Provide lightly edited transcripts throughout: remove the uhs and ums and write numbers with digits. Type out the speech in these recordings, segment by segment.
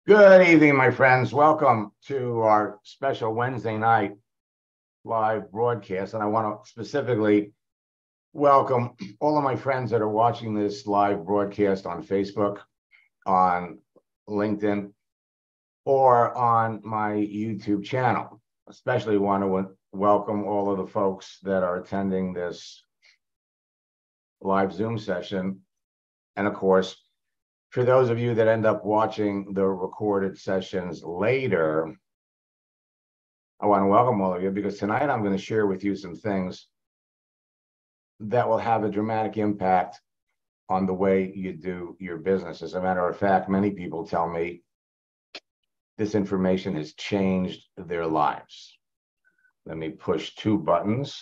Good evening, my friends. Welcome to our special Wednesday night live broadcast. And I want to specifically welcome all of my friends that are watching this live broadcast on Facebook, on LinkedIn, or on my YouTube channel. Especially want to welcome all of the folks that are attending this live Zoom session. And of course, for those of you that end up watching the recorded sessions later, I want to welcome all of you because tonight I'm going to share with you some things that will have a dramatic impact on the way you do your business. As a matter of fact, many people tell me this information has changed their lives. Let me push two buttons.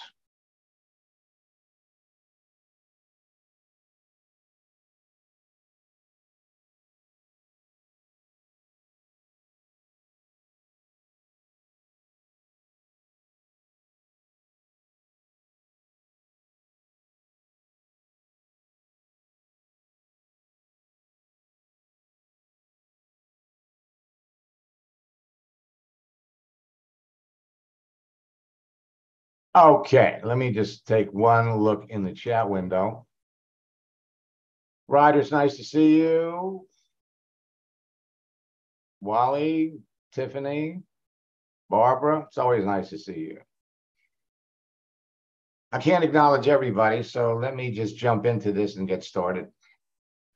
Okay, let me just take one look in the chat window. Ryder, it's nice to see you. Wally, Tiffany, Barbara, it's always nice to see you. I can't acknowledge everybody, so let me just jump into this and get started.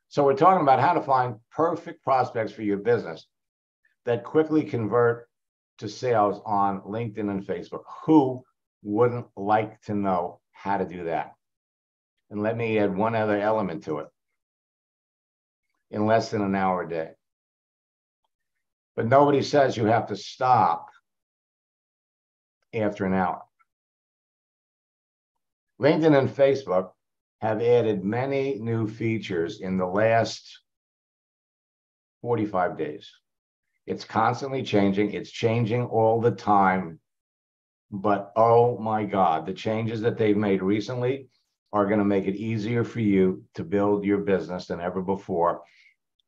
So we're talking about how to find perfect prospects for your business that quickly convert to sales on LinkedIn and Facebook. Who wouldn't like to know how to do that? And let me add one other element to it. In less than an hour a day. But nobody says you have to stop after an hour. LinkedIn and Facebook have added many new features in the last 45 days. It's constantly changing. It's changing all the time. But oh my God, the changes that they've made recently are going to make it easier for you to build your business than ever before.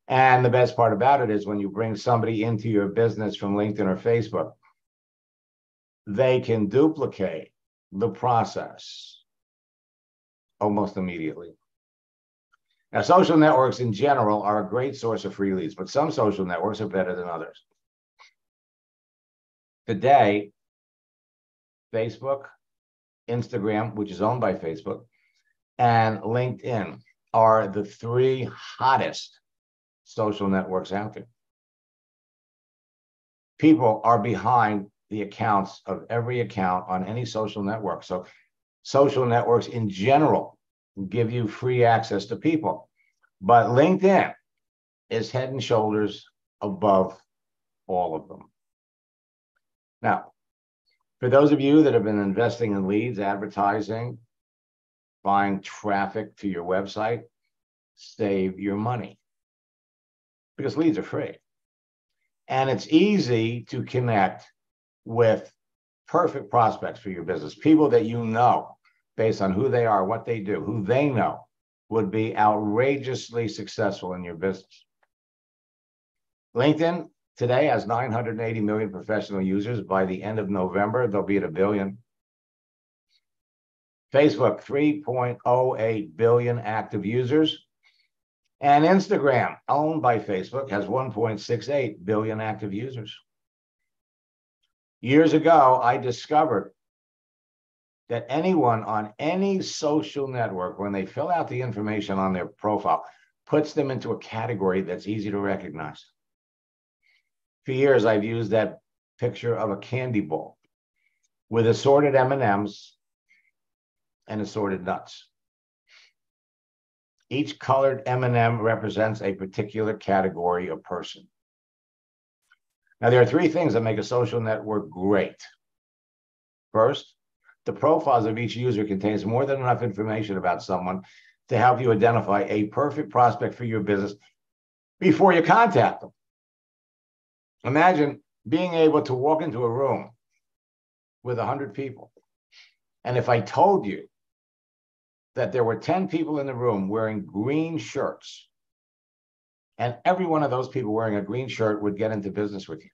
And the best part about it is when you bring somebody into your business from LinkedIn or Facebook, they can duplicate the process almost immediately. Now, social networks in general are a great source of free leads, but some social networks are better than others. Today, Facebook, Instagram, which is owned by Facebook, and LinkedIn are the three hottest social networks out there. People are behind the accounts of every account on any social network. So social networks in general give you free access to people. But LinkedIn is head and shoulders above all of them. Now, for those of you that have been investing in leads, advertising, buying traffic to your website, save your money because leads are free. And it's easy to connect with perfect prospects for your business, people that you know based on who they are, what they do, who they know would be outrageously successful in your business. LinkedIn today has 980 million professional users. By the end of November, they'll be at 1 billion. Facebook, 3.08 billion active users. And Instagram, owned by Facebook, has 1.68 billion active users. Years ago, I discovered that anyone on any social network, when they fill out the information on their profile, puts them into a category that's easy to recognize. For years, I've used that picture of a candy bowl with assorted M&Ms and assorted nuts. Each colored M&M represents a particular category of person. Now, there are three things that make a social network great. First, the profiles of each user contains more than enough information about someone to help you identify a perfect prospect for your business before you contact them. Imagine being able to walk into a room with 100 people. And if I told you that there were 10 people in the room wearing green shirts And every one of those people wearing a green shirt would get into business with you.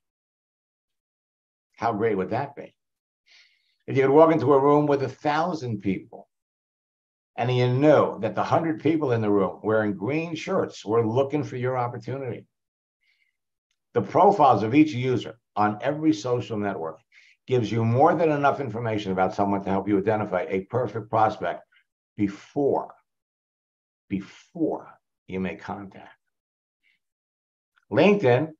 How great would that be? If you could walk into a room with 1,000 people and you knew that the 100 people in the room wearing green shirts were looking for your opportunity. The profiles of each user on every social network gives you more than enough information about someone to help you identify a perfect prospect before you make contact. LinkedIn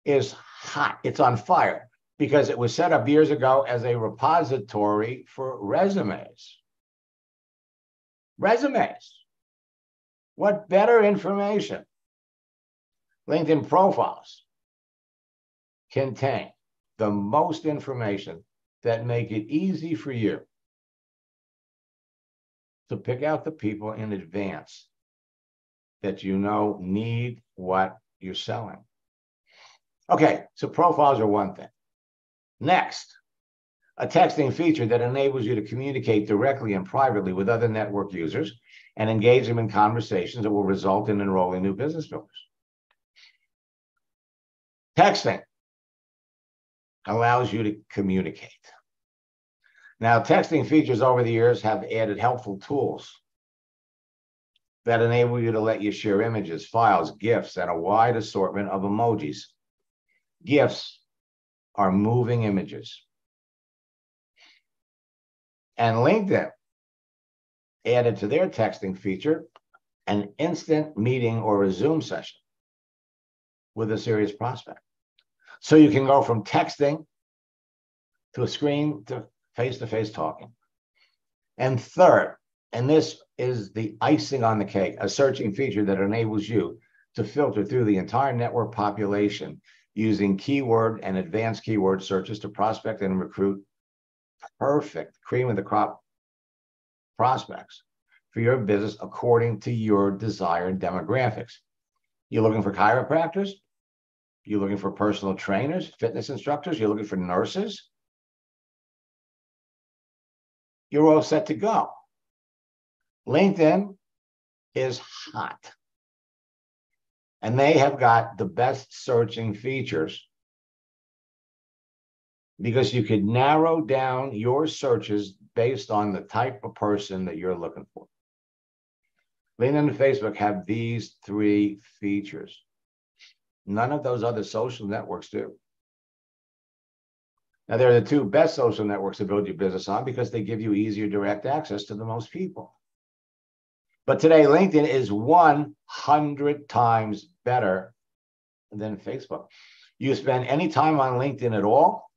is hot. It's on fire because it was set up years ago as a repository for resumes. Resumes. What better information? LinkedIn profiles contain the most information that make it easy for you to pick out the people in advance that you know need what you're selling. Okay, so profiles are one thing. Next, a texting feature that enables you to communicate directly and privately with other network users and engage them in conversations that will result in enrolling new business builders. Texting allows you to communicate. Now, texting features over the years have added helpful tools that enable you to let you share images, files, GIFs, and a wide assortment of emojis. GIFs are moving images. And LinkedIn added to their texting feature an instant meeting or a Zoom session with a serious prospect. So you can go from texting to a screen to face-to-face talking. And third, and this is the icing on the cake, a searching feature that enables you to filter through the entire network population using keyword and advanced keyword searches to prospect and recruit perfect cream of the crop prospects for your business according to your desired demographics. You're looking for chiropractors? You're looking for personal trainers, fitness instructors? You're looking for nurses? You're all set to go. LinkedIn is hot. And they have got the best searching features because you could narrow down your searches based on the type of person that you're looking for. LinkedIn and Facebook have these three features. None of those other social networks do. Now, they're the two best social networks to build your business on because they give you easier direct access to the most people. But today, LinkedIn is 100 times better than Facebook. You spend any time on LinkedIn at all,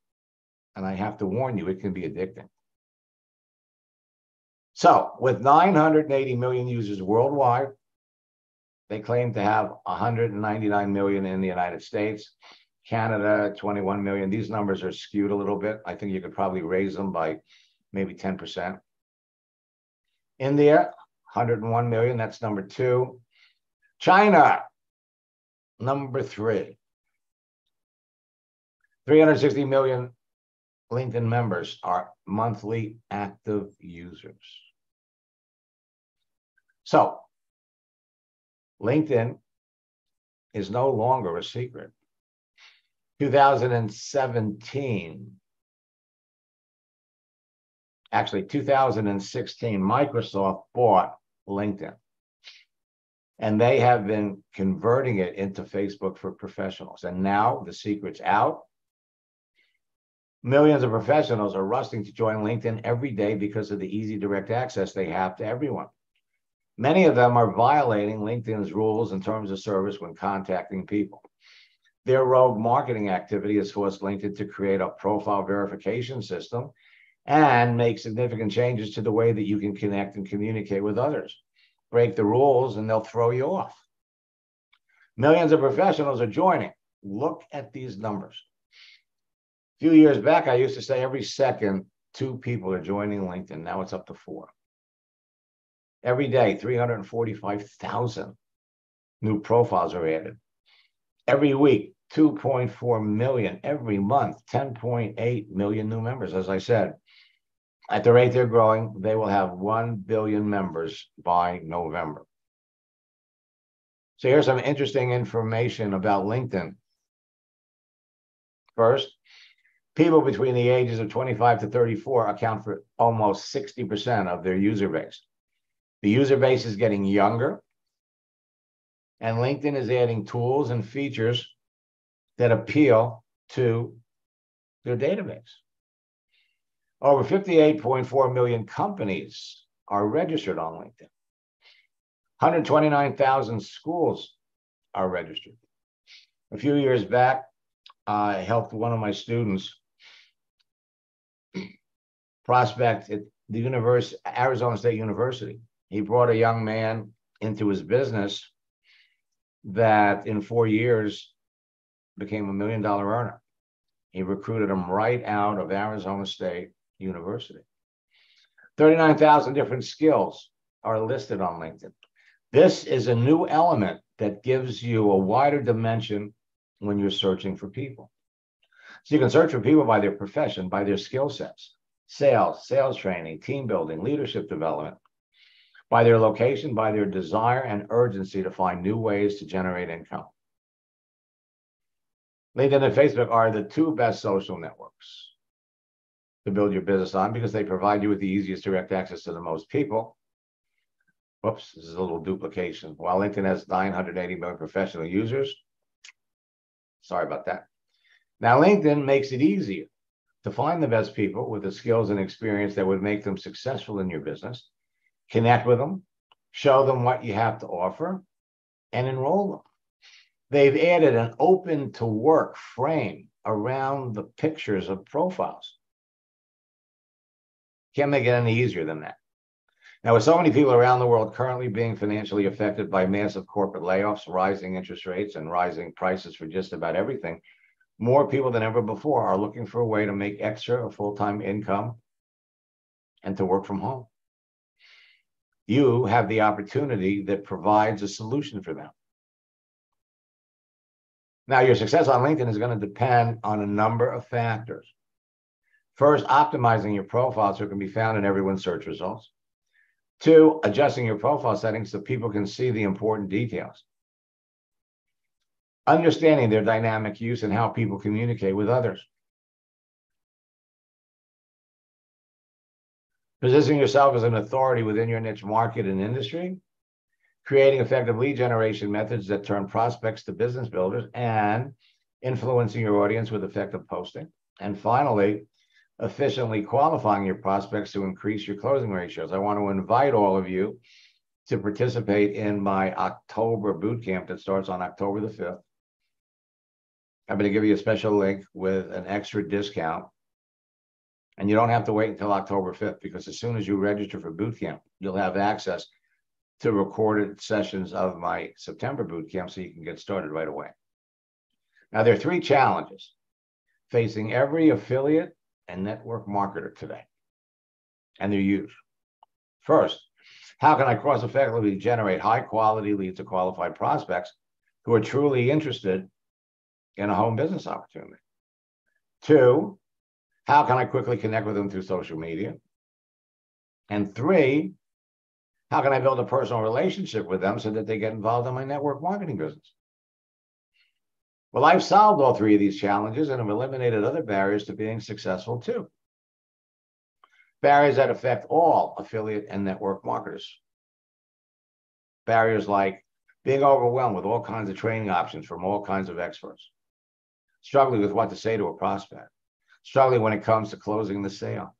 and I have to warn you, it can be addicting. So, with 980 million users worldwide, they claim to have 199 million in the United States, Canada, 21 million. These numbers are skewed a little bit. I think you could probably raise them by maybe 10%. India, 101 million, that's number 2. China, number 3. 360 million LinkedIn members are monthly active users. So, LinkedIn is no longer a secret. 2017, actually 2016, Microsoft bought LinkedIn. And they have been converting it into Facebook for professionals. And now the secret's out. Millions of professionals are rushing to join LinkedIn every day because of the easy direct access they have to everyone. Many of them are violating LinkedIn's rules and terms of service when contacting people. Their rogue marketing activity has forced LinkedIn to create a profile verification system and make significant changes to the way that you can connect and communicate with others. Break the rules and they'll throw you off. Millions of professionals are joining. Look at these numbers. A few years back, I used to say every second, 2 people are joining LinkedIn. Now it's up to 4. Every day, 345,000 new profiles are added. Every week, 2.4 million. Every month, 10.8 million new members. As I said, at the rate they're growing, they will have 1 billion members by November. So here's some interesting information about LinkedIn. First, people between the ages of 25 to 34 account for almost 60% of their user base. The user base is getting younger, and LinkedIn is adding tools and features that appeal to their database. Over 58.4 million companies are registered on LinkedIn. 129,000 schools are registered. A few years back, I helped one of my students prospect at the Arizona State University. He brought a young man into his business that in 4 years became $1 million earner. He recruited him right out of Arizona State University. 39,000 different skills are listed on LinkedIn. This is a new element that gives you a wider dimension when you're searching for people. So you can search for people by their profession, by their skill sets, sales training, team building, leadership development, by their location, by their desire and urgency to find new ways to generate income. LinkedIn and Facebook are the two best social networks to build your business on because they provide you with the easiest direct access to the most people. Whoops, this is a little duplication. While LinkedIn has 980 million professional users, sorry about that. Now, LinkedIn makes it easier to find the best people with the skills and experience that would make them successful in your business, connect with them, show them what you have to offer, and enroll them. They've added an open to work frame around the pictures of profiles. Can't make it any easier than that. Now, with so many people around the world currently being financially affected by massive corporate layoffs, rising interest rates, and rising prices for just about everything, more people than ever before are looking for a way to make extra full-time income and to work from home. You have the opportunity that provides a solution for them. Now, your success on LinkedIn is going to depend on a number of factors. First, optimizing your profile so it can be found in everyone's search results. 2, adjusting your profile settings so people can see the important details. Understanding their dynamic use and how people communicate with others. Positioning yourself as an authority within your niche market and industry. Creating effective lead generation methods that turn prospects to business builders, and influencing your audience with effective posting. And finally, efficiently qualifying your prospects to increase your closing ratios. I want to invite all of you to participate in my October bootcamp that starts on October the 5th. I'm going to give you a special link with an extra discount. And you don't have to wait until October 5th, because as soon as you register for bootcamp, you'll have access to recorded sessions of my September bootcamp so you can get started right away. Now, there are 3 challenges facing every affiliate and network marketer today, and they're huge. First, how can I cost-effectively generate high-quality leads to qualified prospects who are truly interested in a home business opportunity? 2, how can I quickly connect with them through social media? And 3, how can I build a personal relationship with them so that they get involved in my network marketing business? Well, I've solved all 3 of these challenges and have eliminated other barriers to being successful too. Barriers that affect all affiliate and network marketers. Barriers like being overwhelmed with all kinds of training options from all kinds of experts, struggling with what to say to a prospect, struggling when it comes to closing the sale,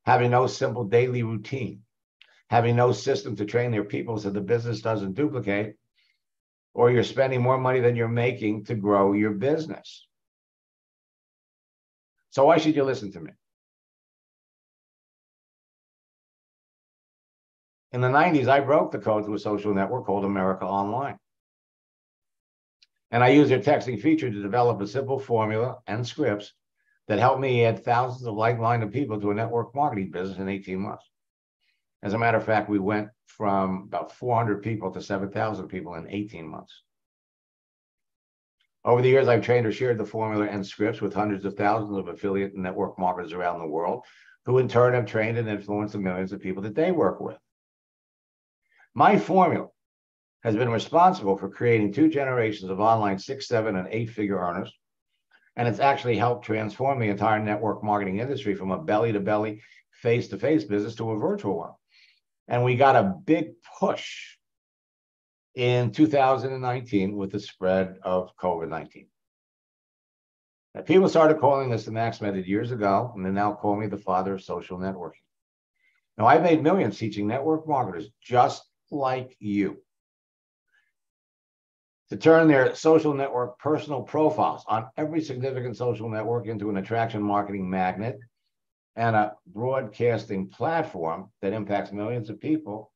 having no simple daily routine, having no system to train their people so the business doesn't duplicate, or you're spending more money than you're making to grow your business. So why should you listen to me? In the 90s, I broke the code to a social network called America Online. And I used their texting feature to develop a simple formula and scripts that helped me add thousands of like-minded people to a network marketing business in 18 months. As a matter of fact, we went from about 400 people to 7,000 people in 18 months. Over the years, I've trained or shared the formula and scripts with hundreds of thousands of affiliate and network marketers around the world, who in turn have trained and influenced the millions of people that they work with. My formula has been responsible for creating 2 generations of online 6, 7, and 8-figure earners. And it's actually helped transform the entire network marketing industry from a belly-to-belly, face-to-face business to a virtual one. And we got a big push in 2019 with the spread of COVID-19. Now, people started calling this the Max Method years ago, and they now call me the father of social networking. Now, I've made millions teaching network marketers just like you to turn their social network personal profiles on every significant social network into an attraction marketing magnet and a broadcasting platform that impacts millions of people,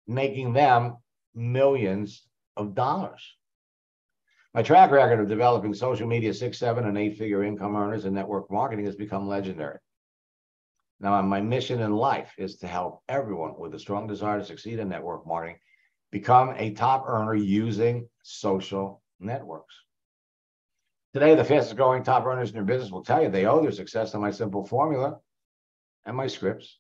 making them millions of dollars. My track record of developing social media 6, 7, and 8-figure income earners in network marketing has become legendary. Now, my mission in life is to help everyone with a strong desire to succeed in network marketing become a top earner using social networks. Today, the fastest growing top earners in their business will tell you they owe their success to my simple formula and my scripts.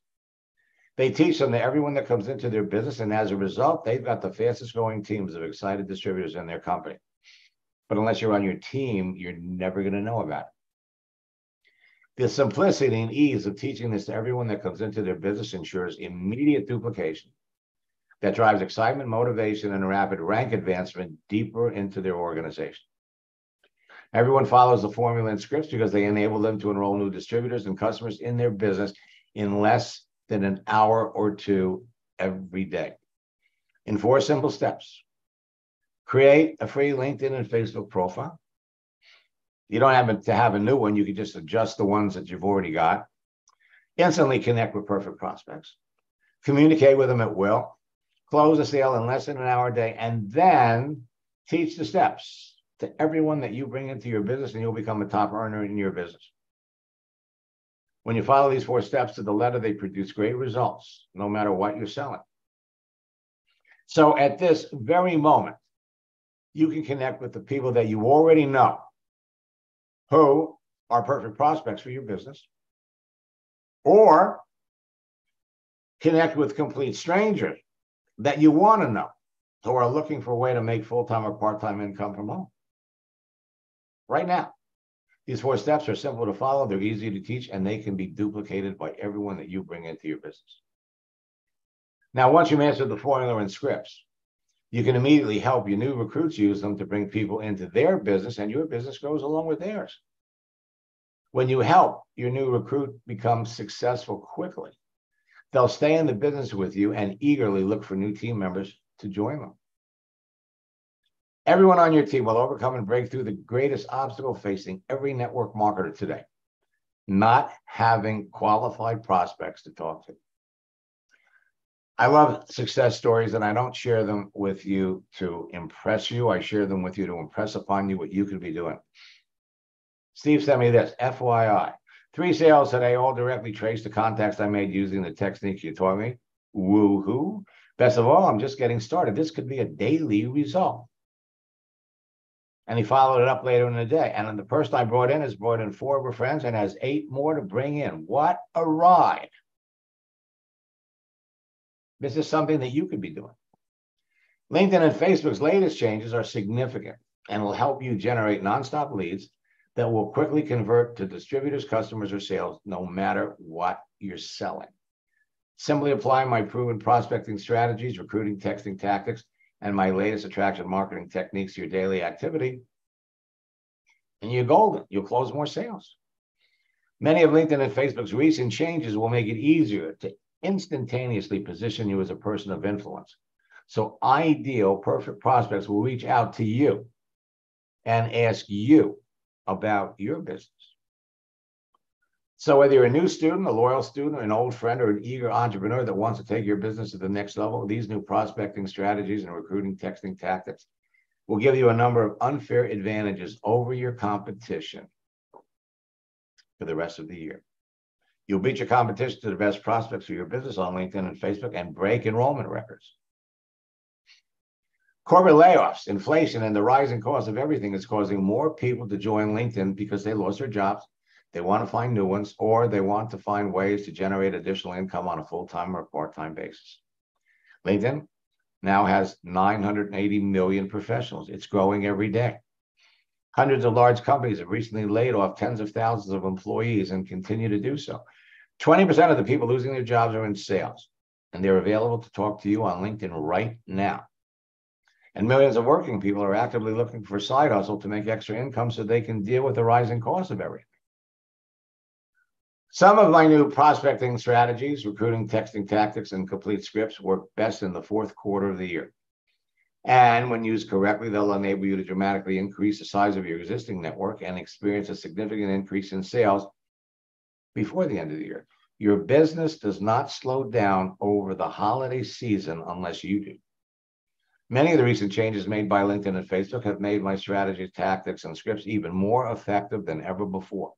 They teach them to everyone that comes into their business, and as a result, they've got the fastest growing teams of excited distributors in their company. But unless you're on your team, you're never going to know about it. The simplicity and ease of teaching this to everyone that comes into their business ensures immediate duplication that drives excitement, motivation, and rapid rank advancement deeper into their organization. Everyone follows the formula and scripts because they enable them to enroll new distributors and customers in their business in less than an hour or 2 every day. In 4 simple steps: create a free LinkedIn and Facebook profile. You don't have to have a new one. You can just adjust the ones that you've already got. Instantly connect with perfect prospects. Communicate with them at will. Close a sale in less than an hour a day. And then teach the steps to everyone that you bring into your business, and you'll become a top earner in your business. When you follow these 4 steps to the letter, they produce great results, no matter what you're selling. So at this very moment, you can connect with the people that you already know who are perfect prospects for your business, or connect with complete strangers that you want to know who are looking for a way to make full-time or part-time income from home. Right now, these 4 steps are simple to follow, they're easy to teach, and they can be duplicated by everyone that you bring into your business. Now, once you master the formula and scripts, you can immediately help your new recruits use them to bring people into their business, and your business grows along with theirs. When you help your new recruit become successful quickly, they'll stay in the business with you and eagerly look for new team members to join them. Everyone on your team will overcome and break through the greatest obstacle facing every network marketer today: not having qualified prospects to talk to. I love success stories, and I don't share them with you to impress you. I share them with you to impress upon you what you could be doing. Steve sent me this, FYI. 3 sales today, all directly traced to contacts I made using the techniques you taught me. Woohoo. Best of all, I'm just getting started. This could be a daily result. And he followed it up later in the day. And then the person I brought in has brought in 4 of her friends and has 8 more to bring in. What a ride. This is something that you could be doing. LinkedIn and Facebook's latest changes are significant and will help you generate nonstop leads that will quickly convert to distributors, customers, or sales, no matter what you're selling. Simply apply my proven prospecting strategies, recruiting, texting tactics, and my latest attraction marketing techniques to your daily activity, and you're golden. You'll close more sales. Many of LinkedIn and Facebook's recent changes will make it easier to instantaneously position you as a person of influence. So ideal, perfect prospects will reach out to you and ask you about your business. So whether you're a new student, a loyal student, an old friend, or an eager entrepreneur that wants to take your business to the next level, these new prospecting strategies and recruiting texting tactics will give you a number of unfair advantages over your competition for the rest of the year. You'll beat your competition to the best prospects for your business on LinkedIn and Facebook and break enrollment records. Corporate layoffs, inflation, and the rising cost of everything is causing more people to join LinkedIn because they lost their jobs, They want to find new ones, or they want to find ways to generate additional income on a full-time or part-time basis. LinkedIn now has 980 million professionals. It's growing every day. Hundreds of large companies have recently laid off tens of thousands of employees and continue to do so. 20% of the people losing their jobs are in sales, and they're available to talk to you on LinkedIn right now. And millions of working people are actively looking for a side hustle to make extra income so they can deal with the rising cost of everything. Some of my new prospecting strategies, recruiting, texting tactics, and complete scripts work best in the fourth quarter of the year. And when used correctly, they'll enable you to dramatically increase the size of your existing network and experience a significant increase in sales before the end of the year. Your business does not slow down over the holiday season unless you do. Many of the recent changes made by LinkedIn and Facebook have made my strategies, tactics, and scripts even more effective than ever before.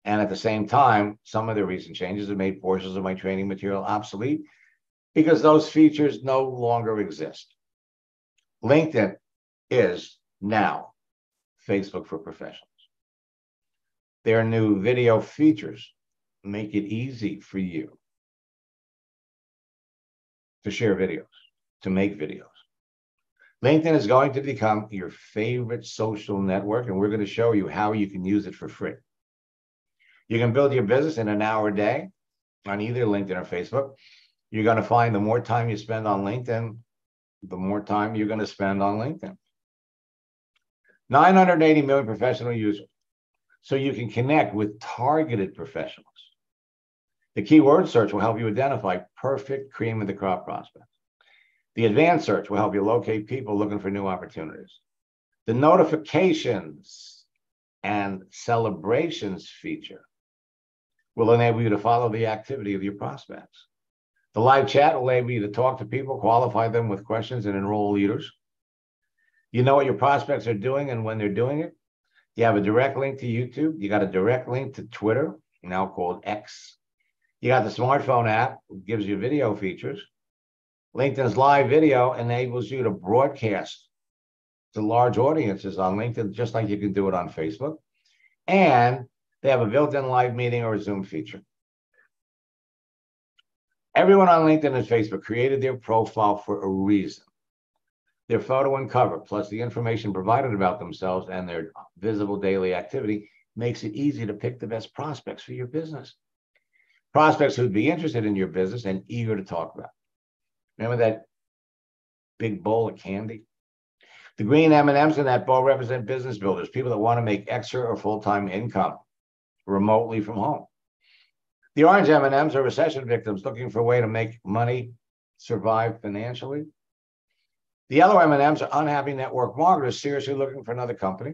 And at the same time, some of the recent changes have made portions of my training material obsolete because those features no longer exist. LinkedIn is now Facebook for professionals. Their new video features make it easy for you to share videos, to make videos. LinkedIn is going to become your favorite social network, and we're going to show you how you can use it for free. You can build your business in an hour a day on either LinkedIn or Facebook. You're going to find the more time you spend on LinkedIn, the more time you're going to spend on LinkedIn. 980 million professional users. So you can connect with targeted professionals. The keyword search will help you identify perfect cream of the crop prospects. The advanced search will help you locate people looking for new opportunities. The notifications and celebrations feature will enable you to follow the activity of your prospects. The live chat will enable you to talk to people, qualify them with questions, and enroll leaders. You know what your prospects are doing and when they're doing it. You have a direct link to YouTube. You got a direct link to Twitter, now called X. You got the smartphone app, which gives you video features. LinkedIn's live video enables you to broadcast to large audiences on LinkedIn, just like you can do it on Facebook. And they have a built-in live meeting or a Zoom feature. Everyone on LinkedIn and Facebook created their profile for a reason. Their photo and cover, plus the information provided about themselves and their visible daily activity, makes it easy to pick the best prospects for your business. Prospects who'd be interested in your business and eager to talk about it. Remember that big bowl of candy? The green M&Ms in that bowl represent business builders, people that want to make extra or full-time income remotely from home. The orange M&Ms are recession victims looking for a way to make money, survive financially. The yellow M&Ms are unhappy network marketers seriously looking for another company.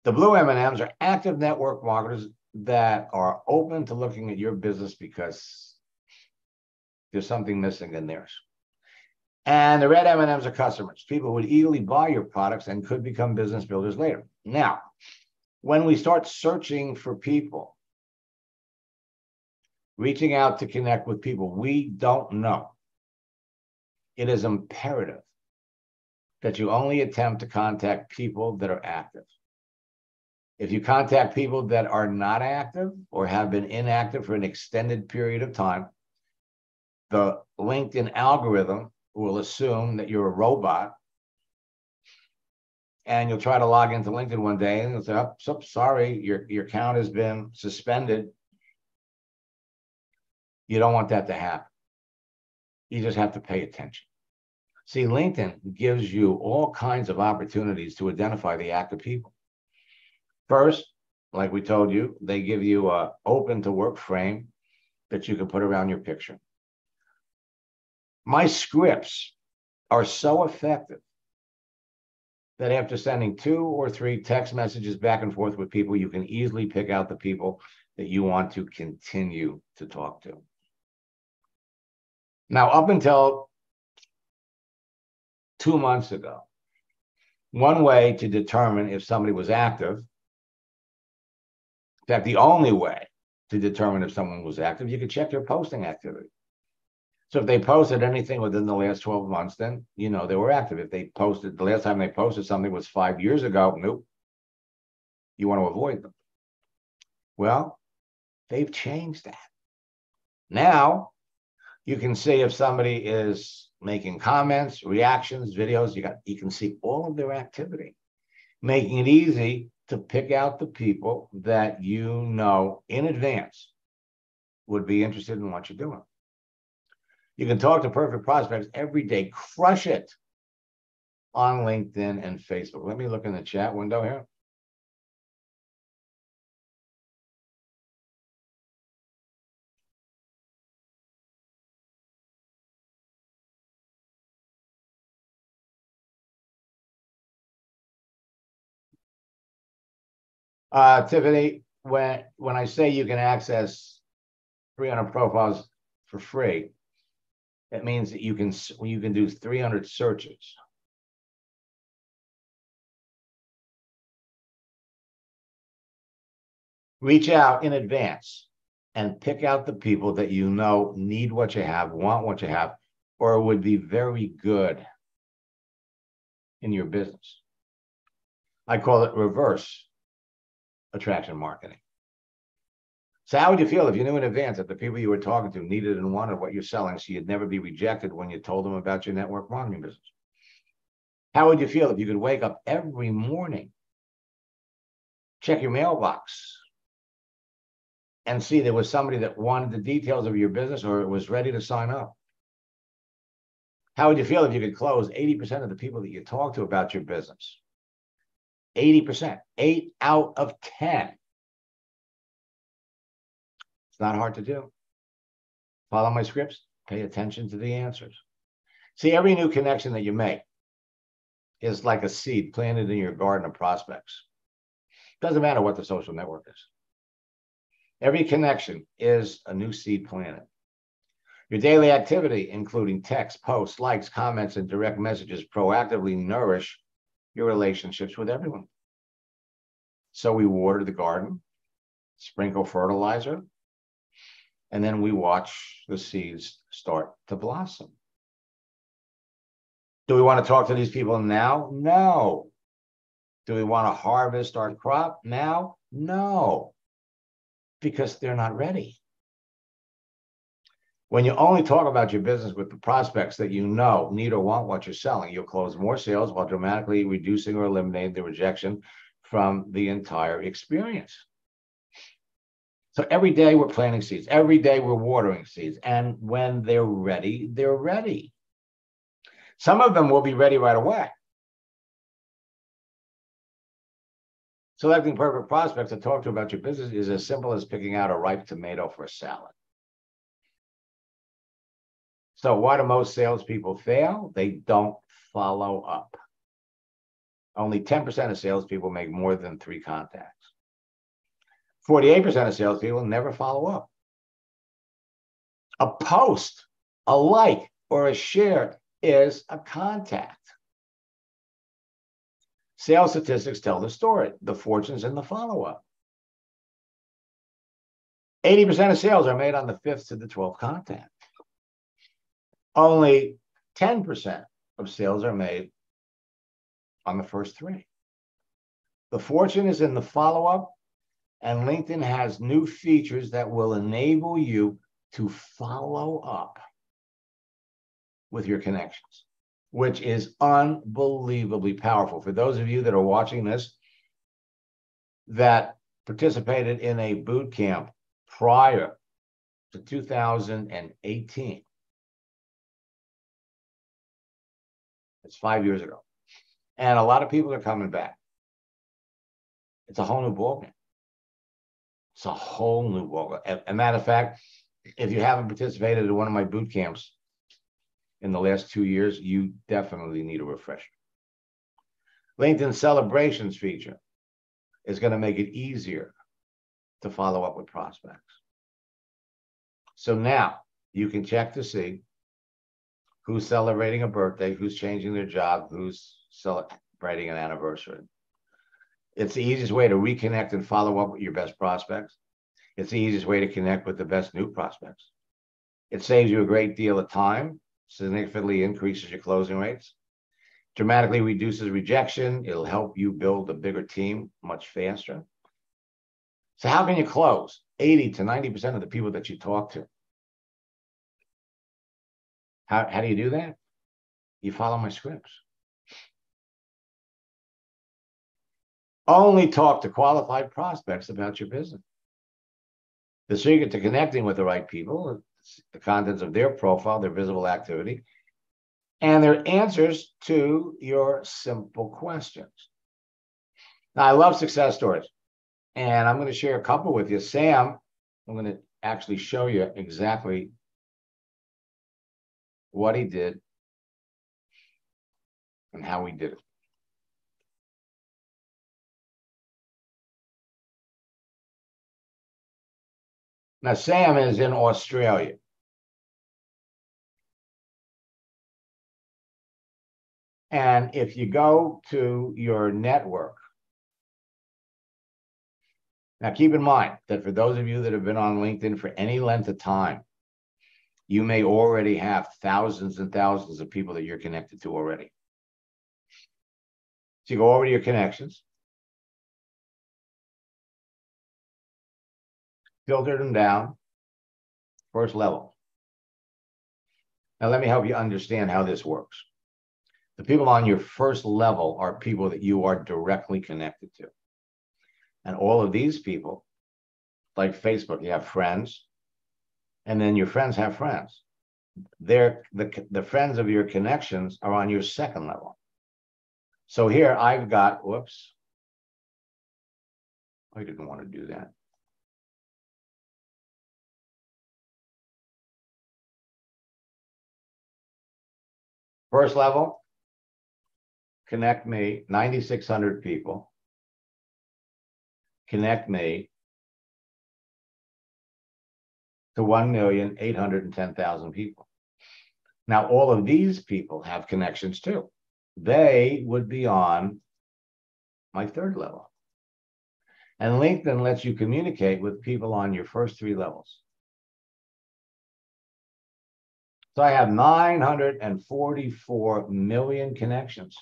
The blue M&Ms are active network marketers that are open to looking at your business because there's something missing in theirs. And the red M&Ms are customers, people who would eagerly buy your products and could become business builders later. Now, when we start searching for people, reaching out to connect with people we don't know, it is imperative that you only attempt to contact people that are active. If you contact people that are not active or have been inactive for an extended period of time, the LinkedIn algorithm will assume that you're a robot, and you'll try to log into LinkedIn one day and you'll say, oh, so sorry, your account has been suspended. You don't want that to happen. You just have to pay attention. See, LinkedIn gives you all kinds of opportunities to identify the active people. First, like we told you, they give you an open to work frame that you can put around your picture. My scripts are so effective that after sending 2 or 3 text messages back and forth with people, you can easily pick out the people that you want to continue to talk to. Now, up until 2 months ago, one way to determine if somebody was active, in fact, the only way to determine if someone was active, you could check their posting activity. So if they posted anything within the last 12 months, then you know they were active. If they posted, the last time they posted something was 5 years ago, nope. You want to avoid them. Well, they've changed that. Now you can see if somebody is making comments, reactions, videos, you can see all of their activity, making it easy to pick out the people that you know in advance would be interested in what you're doing. You can talk to perfect prospects every day, crush it on LinkedIn and Facebook. Let me look in the chat window here. Tiffany, when I say you can access 300 profiles for free, it means that you can do 300 searches. Reach out in advance and pick out the people that you know need what you have, want what you have, or would be very good in your business. I call it reverse attraction marketing. So how would you feel if you knew in advance that the people you were talking to needed and wanted what you're selling, so you'd never be rejected when you told them about your network marketing business? How would you feel if you could wake up every morning, check your mailbox, and see there was somebody that wanted the details of your business or was ready to sign up? How would you feel if you could close 80% of the people that you talk to about your business? 80%, 8 out of 10. It's not hard to do. Follow my scripts, pay attention to the answers. See, every new connection that you make is like a seed planted in your garden of prospects. Doesn't matter what the social network is. Every connection is a new seed planted. Your daily activity, including text, posts, likes, comments, and direct messages, proactively nourish your relationships with everyone. So we water the garden, sprinkle fertilizer, and then we watch the seeds start to blossom. Do we want to talk to these people now? No. Do we want to harvest our crop now? No. Because they're not ready. When you only talk about your business with the prospects that you know need or want what you're selling, you'll close more sales while dramatically reducing or eliminating the rejection from the entire experience. So every day we're planting seeds. Every day we're watering seeds. And when they're ready, they're ready. Some of them will be ready right away. Selecting perfect prospects to talk to about your business is as simple as picking out a ripe tomato for a salad. So why do most salespeople fail? They don't follow up. Only 10% of salespeople make more than 3 contacts. 48% of salespeople never follow up. A post, a like, or a share is a contact. Sales statistics tell the story. The fortune's in the follow-up. 80% of sales are made on the 5th to the 12th contact. Only 10% of sales are made on the first 3. The fortune is in the follow-up, and LinkedIn has new features that will enable you to follow up with your connections, which is unbelievably powerful. For those of you that are watching this that participated in a boot camp prior to 2018, it's 5 years ago. And a lot of people are coming back. It's a whole new ballgame. It's a whole new ballgame. As a matter of fact, if you haven't participated in one of my boot camps in the last 2 years, you definitely need a refresher. LinkedIn Celebrations feature is going to make it easier to follow up with prospects. So now you can check to see who's celebrating a birthday, who's changing their job, who's celebrating an anniversary. It's the easiest way to reconnect and follow up with your best prospects. It's the easiest way to connect with the best new prospects. It saves you a great deal of time, significantly increases your closing rates, dramatically reduces rejection. It'll help you build a bigger team much faster. So how can you close 80 to 90% of the people that you talk to? How do you do that? You follow my scripts. Only talk to qualified prospects about your business. The secret to connecting with the right people, the contents of their profile, their visible activity, and their answers to your simple questions. Now, I love success stories, and I'm going to share a couple with you. Sam, I'm going to actually show you exactly what he did and how he did it. Now, Sam is in Australia. And if you go to your network, now keep in mind that for those of you that have been on LinkedIn for any length of time, you may already have thousands and thousands of people that you're connected to already. So you go over to your connections, filter them down, first level. Now let me help you understand how this works. The people on your first level are people that you are directly connected to. And all of these people, like Facebook, you have friends, and then your friends have friends. They're the friends of your connections are on your second level. So here I've got, whoops, I didn't want to do that. First level, connect me, 9,600 people. Connect me to 1,810,000 people. Now, all of these people have connections too. They would be on my third level. And LinkedIn lets you communicate with people on your first three levels. So I have 944 million connections.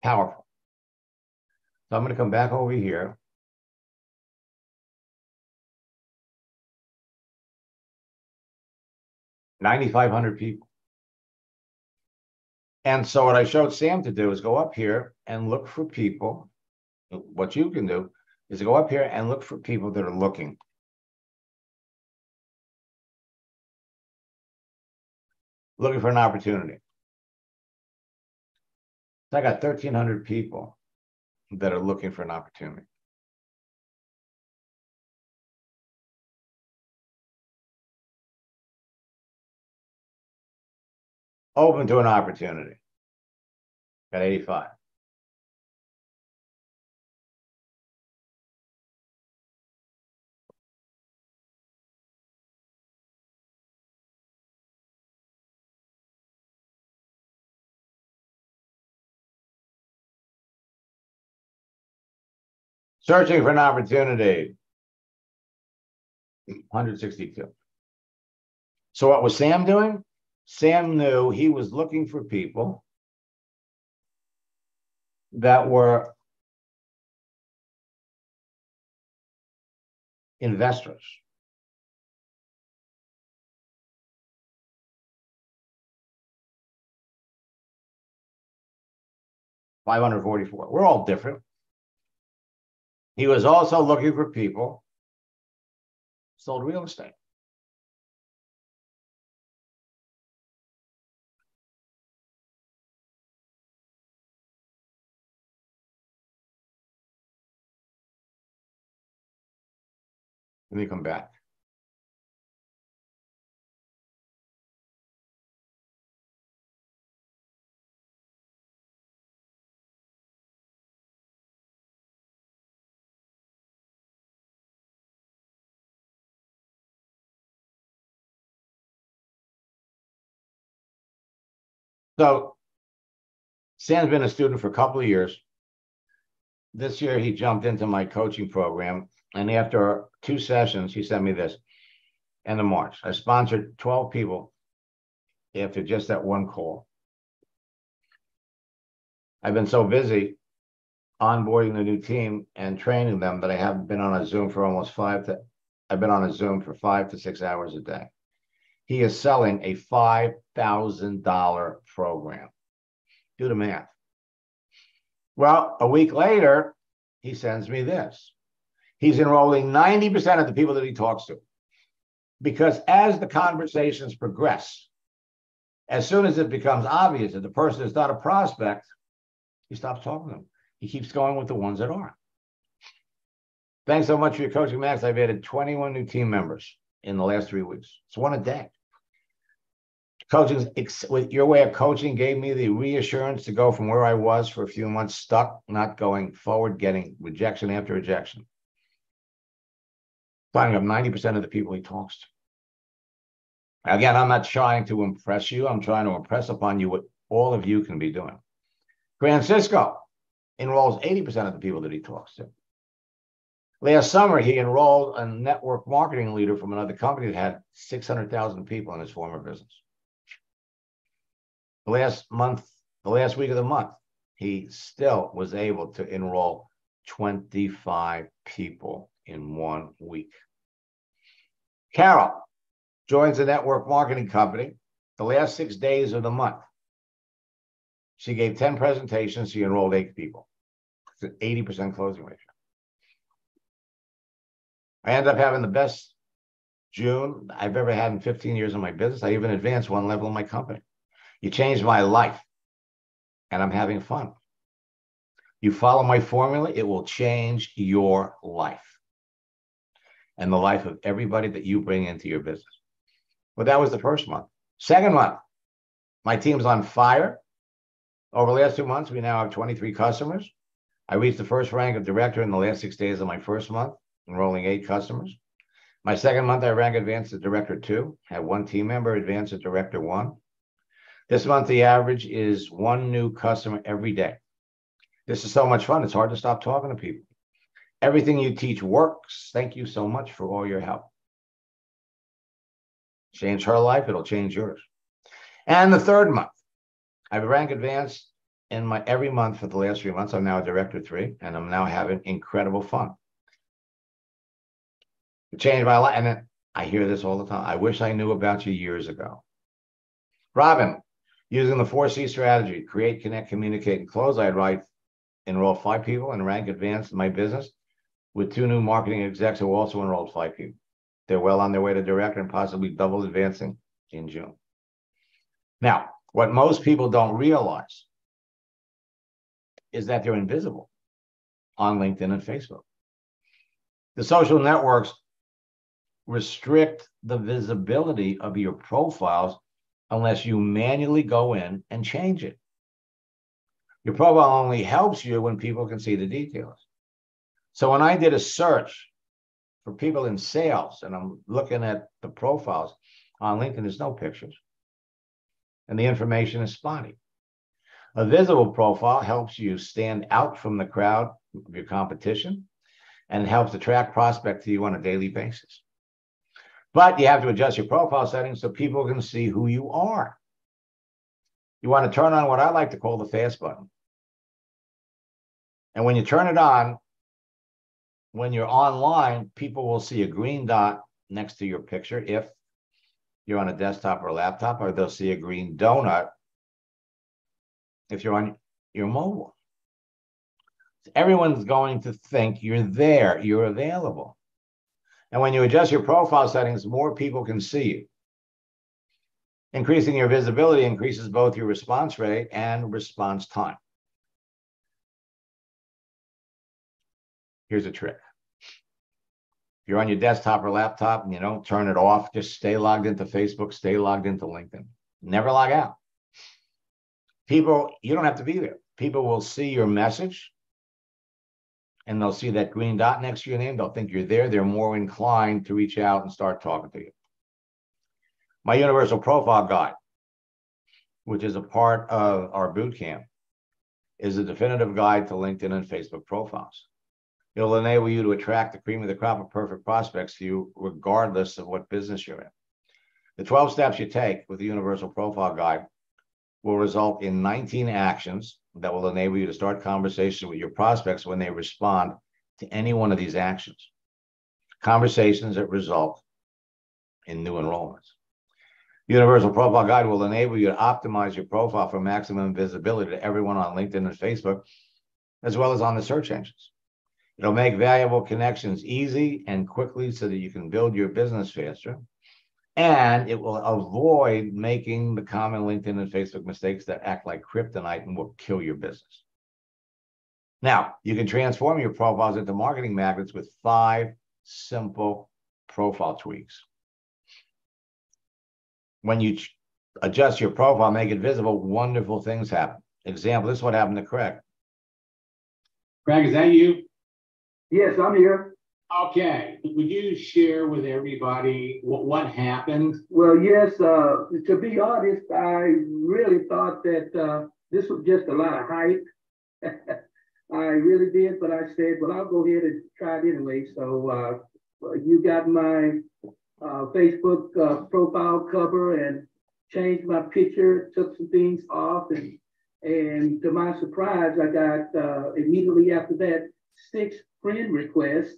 Powerful. So I'm going to come back over here. $9,500 people. And so what I showed Sam to do is go up here and look for people. What you can do is go up here and look for people that are looking. Looking for an opportunity. So I got 1,300 people that are looking for an opportunity. Open to an opportunity. Got 85. Searching for an opportunity. 162. So what was Sam doing? Sam knew he was looking for people that were investors. $544. We're all different. He was also looking for people sold real estate. Let me come back. So Sam's been a student for a couple of years. This year, he jumped into my coaching program. And after 2 sessions, he sent me this. End of March. I sponsored 12 people after just that one call. I've been so busy onboarding the new team and training them that I haven't been on a Zoom for I've been on a Zoom for 5 to 6 hours a day. He is selling a $5,000 program. Do the math. Well, a week later, he sends me this. He's enrolling 90% of the people that he talks to. Because as the conversations progress, as soon as it becomes obvious that the person is not a prospect, he stops talking to them. He keeps going with the ones that are. Thanks so much for your coaching, Max. I've added 21 new team members in the last 3 weeks. It's one a day. Coaching with your way of coaching gave me the reassurance to go from where I was for a few months, stuck, not going forward, getting rejection after rejection. Finding up 90% of the people he talks to. Again, I'm not trying to impress you. I'm trying to impress upon you what all of you can be doing. Francisco enrolls 80% of the people that he talks to. Last summer, he enrolled a network marketing leader from another company that had 600,000 people in his former business. The last week of the month, he still was able to enroll 25 people in 1 week. Carol joins a network marketing company the last 6 days of the month. She gave 10 presentations. She enrolled 8 people. It's an 80% closing ratio. I ended up having the best June I've ever had in 15 years of my business. I even advanced 1 level in my company. You changed my life, and I'm having fun. You follow my formula, it will change your life and the life of everybody that you bring into your business. Well, that was the first month. Second month, my team's on fire. Over the last 2 months, we now have 23 customers. I reached the first rank of director in the last 6 days of my first month, enrolling 8 customers. My second month, I rank advanced as director 2, had 1 team member advanced as director 1. This month, the average is 1 new customer every day. This is so much fun. It's hard to stop talking to people. Everything you teach works. Thank you so much for all your help. Change her life, it'll change yours. And the third month, I've ranked advanced in my every month for the last 3 months. I'm now a director 3, and I'm now having incredible fun. It changed my life. And then I hear this all the time. I wish I knew about you years ago. Robin, using the 4C strategy, create, connect, communicate, and close, I'd enroll 5 people and rank advanced in my business with 2 new marketing execs who also enrolled 5 people. They're well on their way to director and possibly double advancing in June. Now, what most people don't realize is that they're invisible on LinkedIn and Facebook. The social networks restrict the visibility of your profiles unless you manually go in and change it. Your profile only helps you when people can see the details. So when I did a search for people in sales and I'm looking at the profiles on LinkedIn, there's no pictures. And the information is spotty. A visible profile helps you stand out from the crowd of your competition and helps attract prospects to you on a daily basis. But you have to adjust your profile settings so people can see who you are. You want to turn on what I like to call the fast button. And when you turn it on, when you're online, people will see a green dot next to your picture if you're on a desktop or a laptop, or they'll see a green donut if you're on your mobile. Everyone's going to think you're there, you're available. And when you adjust your profile settings, more people can see you. Increasing your visibility increases both your response rate and response time. Here's a trick. If you're on your desktop or laptop and you don't turn it off, just stay logged into Facebook, stay logged into LinkedIn. Never log out. People, you don't have to be there. People will see your message and they'll see that green dot next to your name. They'll think you're there. They're more inclined to reach out and start talking to you. My Universal Profile Guide, which is a part of our boot camp, is a definitive guide to LinkedIn and Facebook profiles. It'll enable you to attract the cream of the crop of perfect prospects to you, regardless of what business you're in. The 12 steps you take with the Universal Profile Guide will result in 19 actions that will enable you to start conversations with your prospects when they respond to any one of these actions. Conversations that result in new enrollments. Universal Profile Guide will enable you to optimize your profile for maximum visibility to everyone on LinkedIn and Facebook, as well as on the search engines. It'll make valuable connections easy and quickly so that you can build your business faster. And it will avoid making the common LinkedIn and Facebook mistakes that act like kryptonite and will kill your business. Now, you can transform your profiles into marketing magnets with 5 simple profile tweaks. When you adjust your profile, make it visible, wonderful things happen. Example, this is what happened to Craig. Craig, is that you? Yes, I'm here. Okay. Would you share with everybody what happened? Well, yes, to be honest, I really thought that this was just a lot of hype. I really did, but I said, well, I'll go ahead and try it anyway. So you got my Facebook profile cover and changed my picture, took some things off, and to my surprise, I got immediately after that 6 friend requests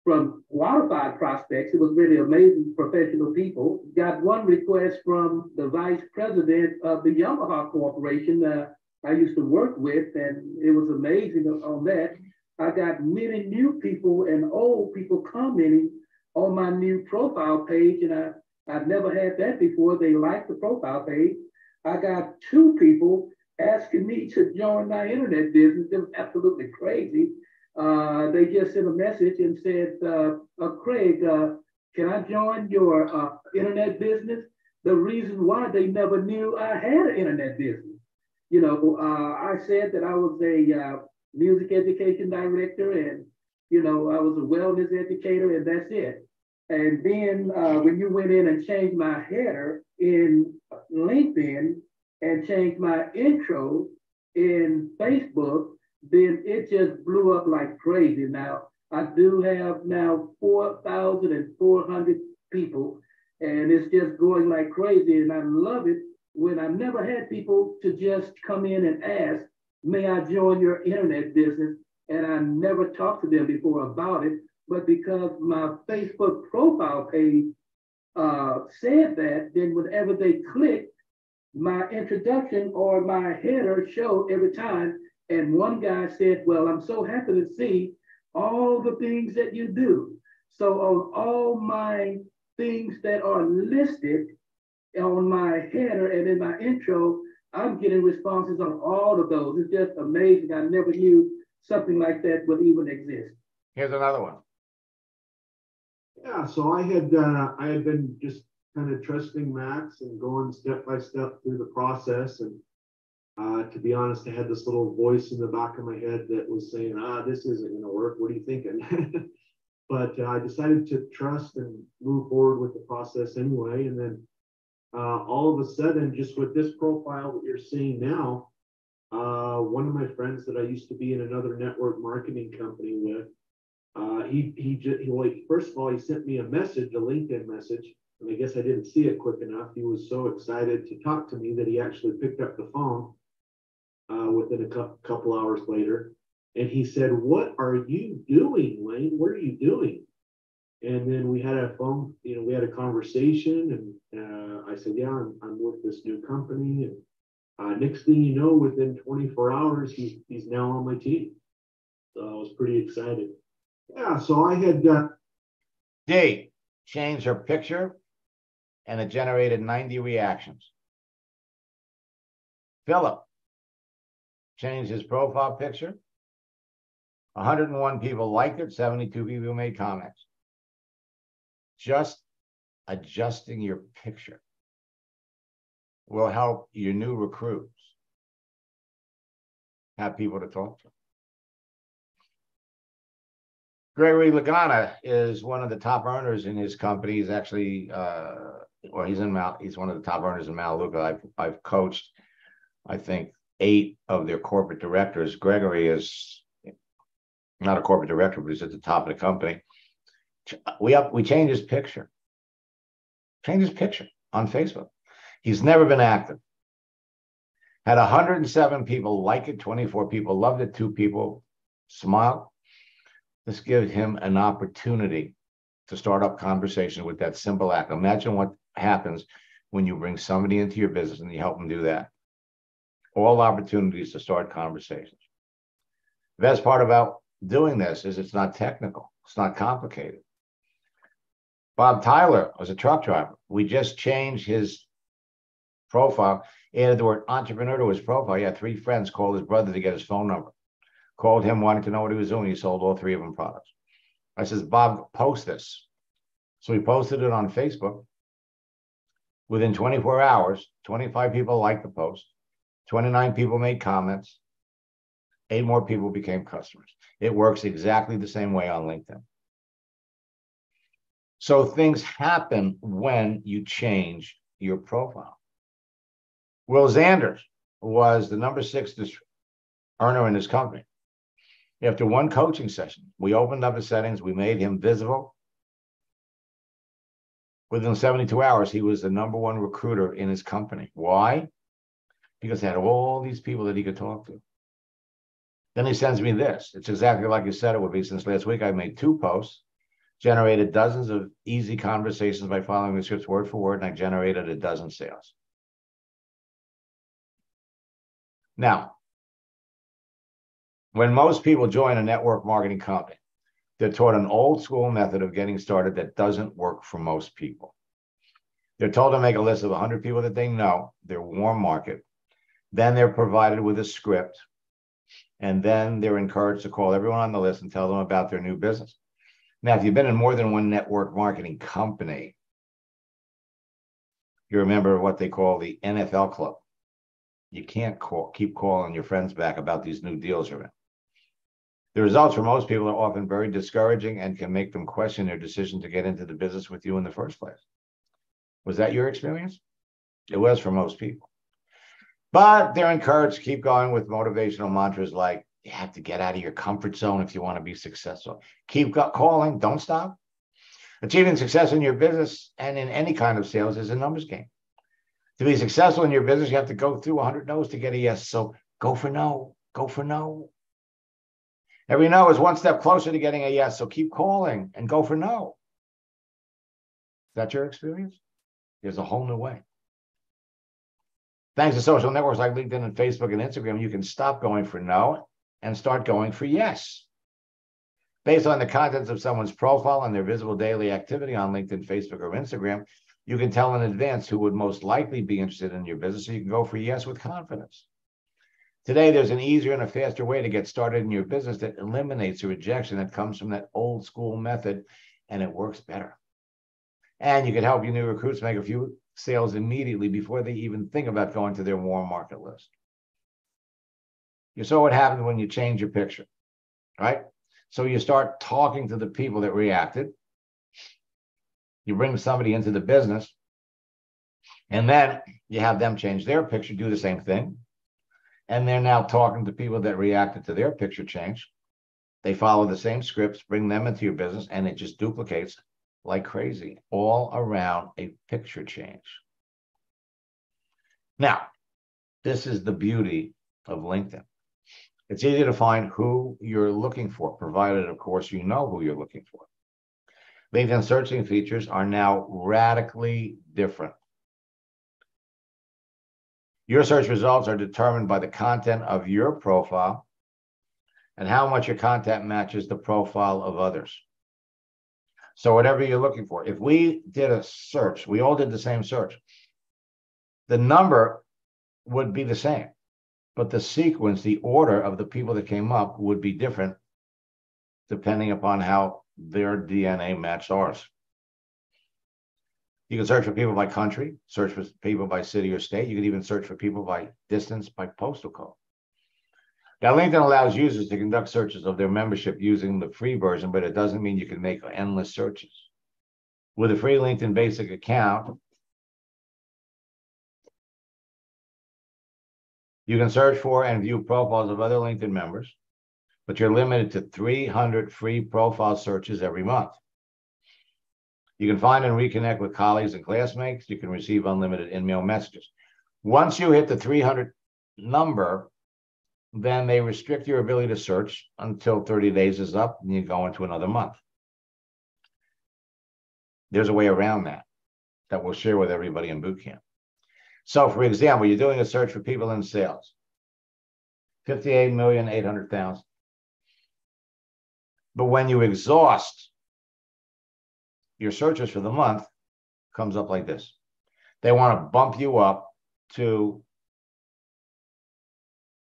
from qualified prospects. It was really amazing, professional people. Got 1 request from the vice president of the Yamaha Corporation I used to work with, and it was amazing on that. I got many new people and old people commenting on my new profile page, and I've never had that before. They liked the profile page. I got 2 people asking me to join my internet business. It was absolutely crazy. They just sent a message and said, Craig, can I join your internet business? The reason why they never knew I had an internet business. You know, I said that I was a music education director and, you know, I was a wellness educator and that's it. And then when you went in and changed my header in LinkedIn and changed my intro in Facebook, then it just blew up like crazy. Now, I do have now 4,400 people, and it's just going like crazy. And I love it when I never had people to just come in and ask, may I join your internet business? And I never talked to them before about it. But because my Facebook profile page said that, then whenever they clicked, my introduction or my header showed every time. And one guy said, well, I'm so happy to see all the things that you do. So on all my things that are listed on my header and in my intro, I'm getting responses on all of those. It's just amazing. I never knew something like that would even exist. Here's another one. Yeah, so I had been just kind of trusting Max and going step by step through the process. And to be honest, I had this little voice in the back of my head that was saying, this isn't going to work. What are you thinking? But I decided to trust and move forward with the process anyway. And then all of a sudden, just with this profile that you're seeing now, one of my friends that I used to be in another network marketing company with, first of all, he sent me a message, a LinkedIn message, and I guess I didn't see it quick enough. He was so excited to talk to me that he actually picked up the phone within a couple hours later. And he said, what are you doing, Wayne? What are you doing? And then we had a conversation, and I said, yeah, I'm with this new company. And next thing you know, within 24 hours, he's now on my team. So I was pretty excited. Yeah, so I had D changed her picture, and it generated 90 reactions. Philip changed his profile picture. 101 people liked it, 72 people made comments. Just adjusting your picture will help your new recruits have people to talk to. Gregory Lagana is one of the top earners in his company. He's actually, he's one of the top earners in Melaleuca. I've coached, I think, 8 of their corporate directors. Gregory is not a corporate director, but he's at the top of the company. We changed his picture. Changed his picture on Facebook. He's never been active. Had 107 people like it, 24 people loved it, 2 people smiled. This gives him an opportunity to start up conversation with that simple act. Imagine what happens when you bring somebody into your business and you help them do that. All opportunities to start conversations. The best part about doing this is it's not technical. It's not complicated. Bob Tyler was a truck driver. We just changed his profile, added the word entrepreneur to his profile. He had 3 friends called his brother to get his phone number. Called him, wanted to know what he was doing. He sold all 3 of them products. I says, Bob, post this. So he posted it on Facebook. Within 24 hours, 25 people liked the post. 29 people made comments. 8 more people became customers. It works exactly the same way on LinkedIn. So things happen when you change your profile. Will Zanders was the number 6 earner in his company. After 1 coaching session, we opened up his settings. We made him visible. Within 72 hours, he was the number 1 recruiter in his company. Why? Because he had all these people that he could talk to. Then he sends me this. It's exactly like you said it would be. Since last week, I made 2 posts, generated dozens of easy conversations by following the scripts word for word, and I generated a dozen sales. Now, when most people join a network marketing company, they're taught an old school method of getting started that doesn't work for most people. They're told to make a list of 100 people that they know, their warm market. Then they're provided with a script. And then they're encouraged to call everyone on the list and tell them about their new business. Now, if you've been in more than one network marketing company, you remember what they call the NFL club. You can't keep calling your friends back about these new deals you're in. The results for most people are often very discouraging and can make them question their decision to get into the business with you in the first place. Was that your experience? It was for most people. But they're encouraged to keep going with motivational mantras like, you have to get out of your comfort zone if you want to be successful. Keep calling, don't stop. Achieving success in your business and in any kind of sales is a numbers game. To be successful in your business, you have to go through 100 no's to get a yes. So go for no, go for no. Every no is 1 step closer to getting a yes. So keep calling and go for no. Is that your experience? There's a whole new way. Thanks to social networks like LinkedIn and Facebook and Instagram, you can stop going for no and start going for yes. Based on the contents of someone's profile and their visible daily activity on LinkedIn, Facebook, or Instagram, you can tell in advance who would most likely be interested in your business, so you can go for yes with confidence. Today, there's an easier and a faster way to get started in your business that eliminates the rejection that comes from that old school method, and it works better. And you can help your new recruits make a few sales immediately before they even think about going to their warm market list. You saw what happened when you change your picture, right? So you start talking to the people that reacted. You bring somebody into the business, and then you have them change their picture, do the same thing. And they're now talking to people that reacted to their picture change. They follow the same scripts, bring them into your business, and it just duplicates like crazy, all around a picture change. Now, this is the beauty of LinkedIn. It's easy to find who you're looking for, provided, of course, you know who you're looking for. LinkedIn searching features are now radically different. Your search results are determined by the content of your profile and how much your content matches the profile of others. So whatever you're looking for, if we did a search, we all did the same search, the number would be the same, but the sequence, the order of the people that came up would be different depending upon how their DNA matched ours. You can search for people by country, search for people by city or state. You can even search for people by distance, by postal code. Now, LinkedIn allows users to conduct searches of their membership using the free version, but it doesn't mean you can make endless searches. With a free LinkedIn Basic account, you can search for and view profiles of other LinkedIn members, but you're limited to 300 free profile searches every month. You can find and reconnect with colleagues and classmates. You can receive unlimited in-mail messages. Once you hit the 300 number, then they restrict your ability to search until 30 days is up and you go into another month. There's a way around that we'll share with everybody in boot camp. So, for example, you're doing a search for people in sales, 58,800,000. But when you exhaust your searches for the month, comes up like this. They want to bump you up to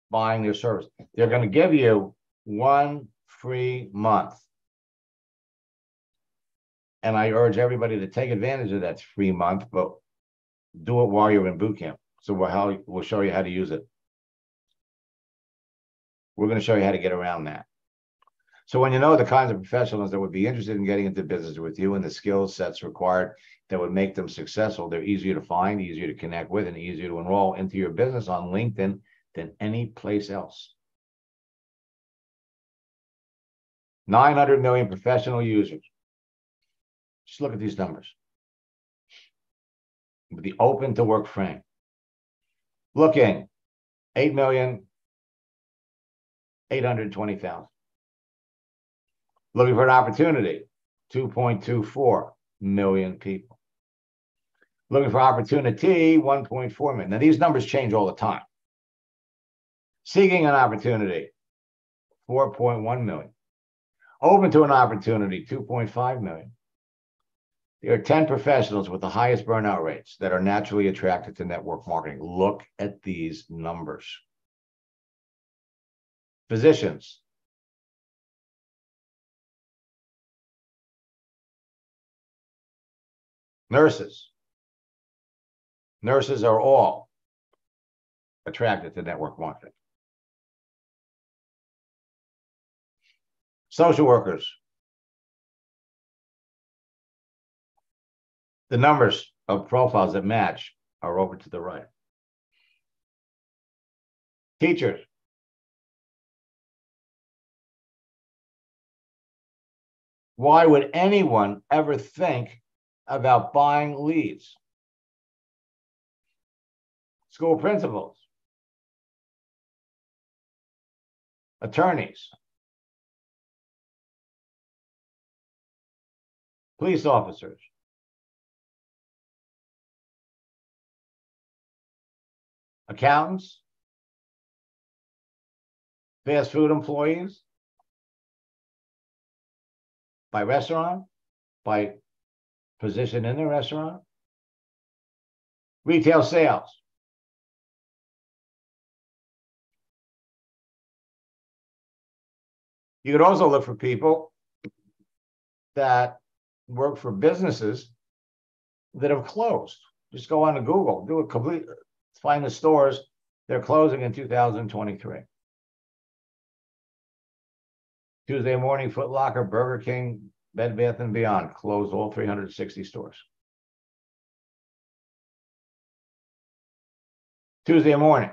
buying their service. They're going to give you 1 free month. And I urge everybody to take advantage of that free month, but do it while you're in boot camp. So we'll show you how to use it. We're going to show you how to get around that. So when you know the kinds of professionals that would be interested in getting into business with you and the skill sets required that would make them successful, they're easier to find, easier to connect with, and easier to enroll into your business on LinkedIn than any place else. 900 million professional users. Just look at these numbers. With the open to work frame. Looking, 8,820,000. Looking for an opportunity, 2.24 million people. Looking for opportunity, 1.4 million. Now, these numbers change all the time. Seeking an opportunity, 4.1 million. Open to an opportunity, 2.5 million. There are 10 professionals with the highest burnout rates that are naturally attracted to network marketing. Look at these numbers. Physicians. Nurses. Nurses are all attracted to network marketing. Social workers. The numbers of profiles that match are over to the right. Teachers. Why would anyone ever think about buying leads? School principals. Attorneys. Police officers. Accountants. Fast food employees. By restaurant, by position in the restaurant. Retail sales. You could also look for people that work for businesses that have closed. Just go on to Google, do a complete, find the stores they're closing in 2023. Tuesday morning, Foot Locker, Burger King, Bed Bath & Beyond closed all 360 stores. Tuesday morning,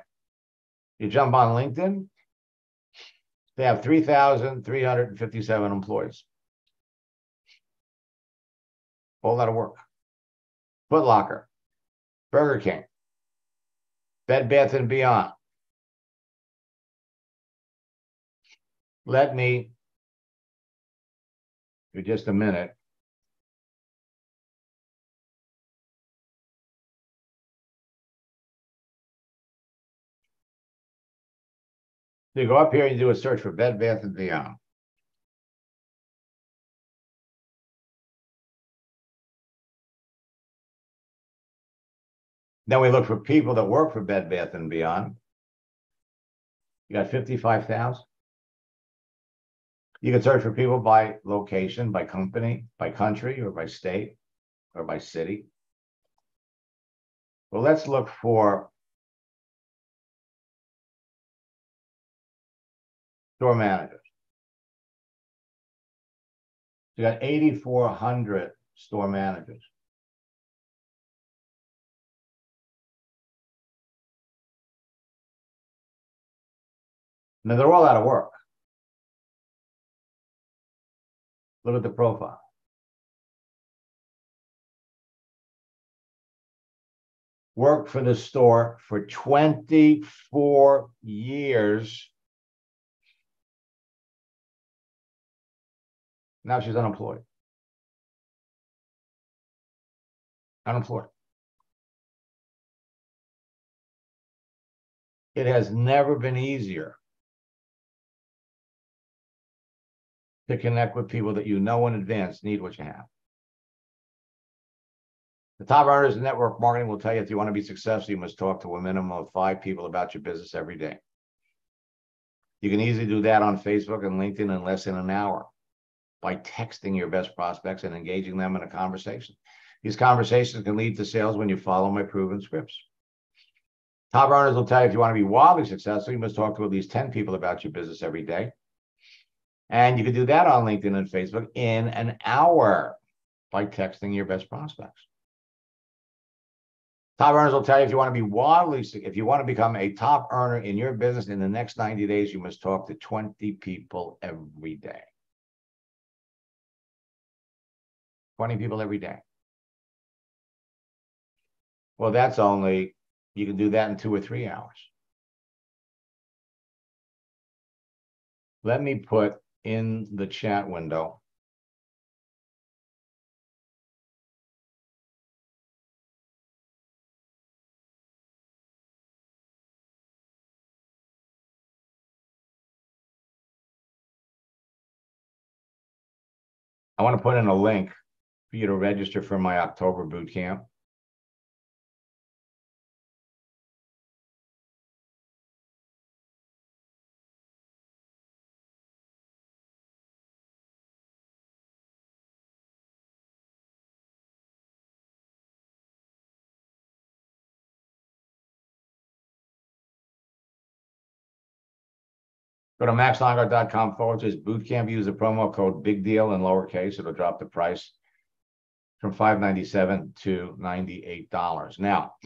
you jump on LinkedIn, they have 3,357 employees. All that of work. Foot Locker, Burger King, Bed Bath & Beyond. Let me, for just a minute, you go up here and do a search for Bed Bath & Beyond. Then we look for people that work for Bed Bath & Beyond. You got 55,000. You can search for people by location, by company, by country, or by state, or by city. Well, let's look for store managers. You got 8,400 store managers. Now, they're all out of work. Look at the profile. worked for the store for 24 years. Now she's unemployed. Unemployed. It has never been easier to connect with people that you know in advance need what you have. The top earners in network marketing will tell you if you want to be successful, you must talk to a minimum of 5 people about your business every day. You can easily do that on Facebook and LinkedIn in less than an hour by texting your best prospects and engaging them in a conversation. These conversations can lead to sales when you follow my proven scripts. Top earners will tell you if you want to be wildly successful, you must talk to at least 10 people about your business every day. And you can do that on LinkedIn and Facebook in an hour by texting your best prospects. Top earners will tell you if you want to become a top earner in your business in the next 90 days, you must talk to 20 people every day. 20 people every day. Well, you can do that in 2 or 3 hours. Let me put in the chat window I want to put in a link for you to register for my October boot camp. Go to maxlongart.com/bootcamp. Use the promo code Big Deal in lowercase. It'll drop the price from $597 to $98. Now,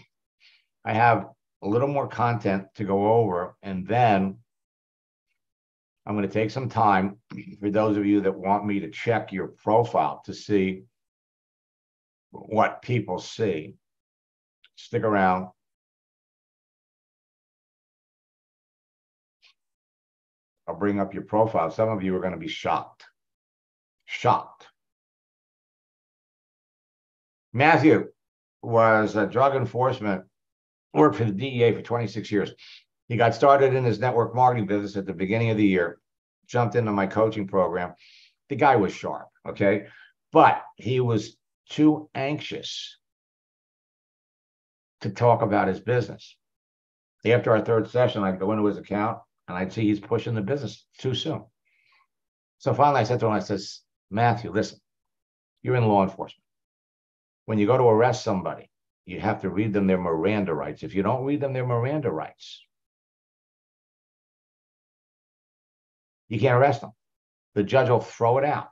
I have a little more content to go over, and then I'm going to take some time for those of you that want me to check your profile to see what people see. Stick around. I'll bring up your profile. Some of you are going to be shocked. Shocked. Matthew was a drug enforcement, worked for the DEA for 26 years. He got started in his network marketing business at the beginning of the year, jumped into my coaching program. The guy was sharp, okay? But he was too anxious to talk about his business. After our third session, I'd go into his account, and I'd see he's pushing the business too soon. So finally I said to him, I says, Matthew, listen, you're in law enforcement. When you go to arrest somebody, you have to read them their Miranda rights. If you don't read them their Miranda rights, you can't arrest them. The judge will throw it out.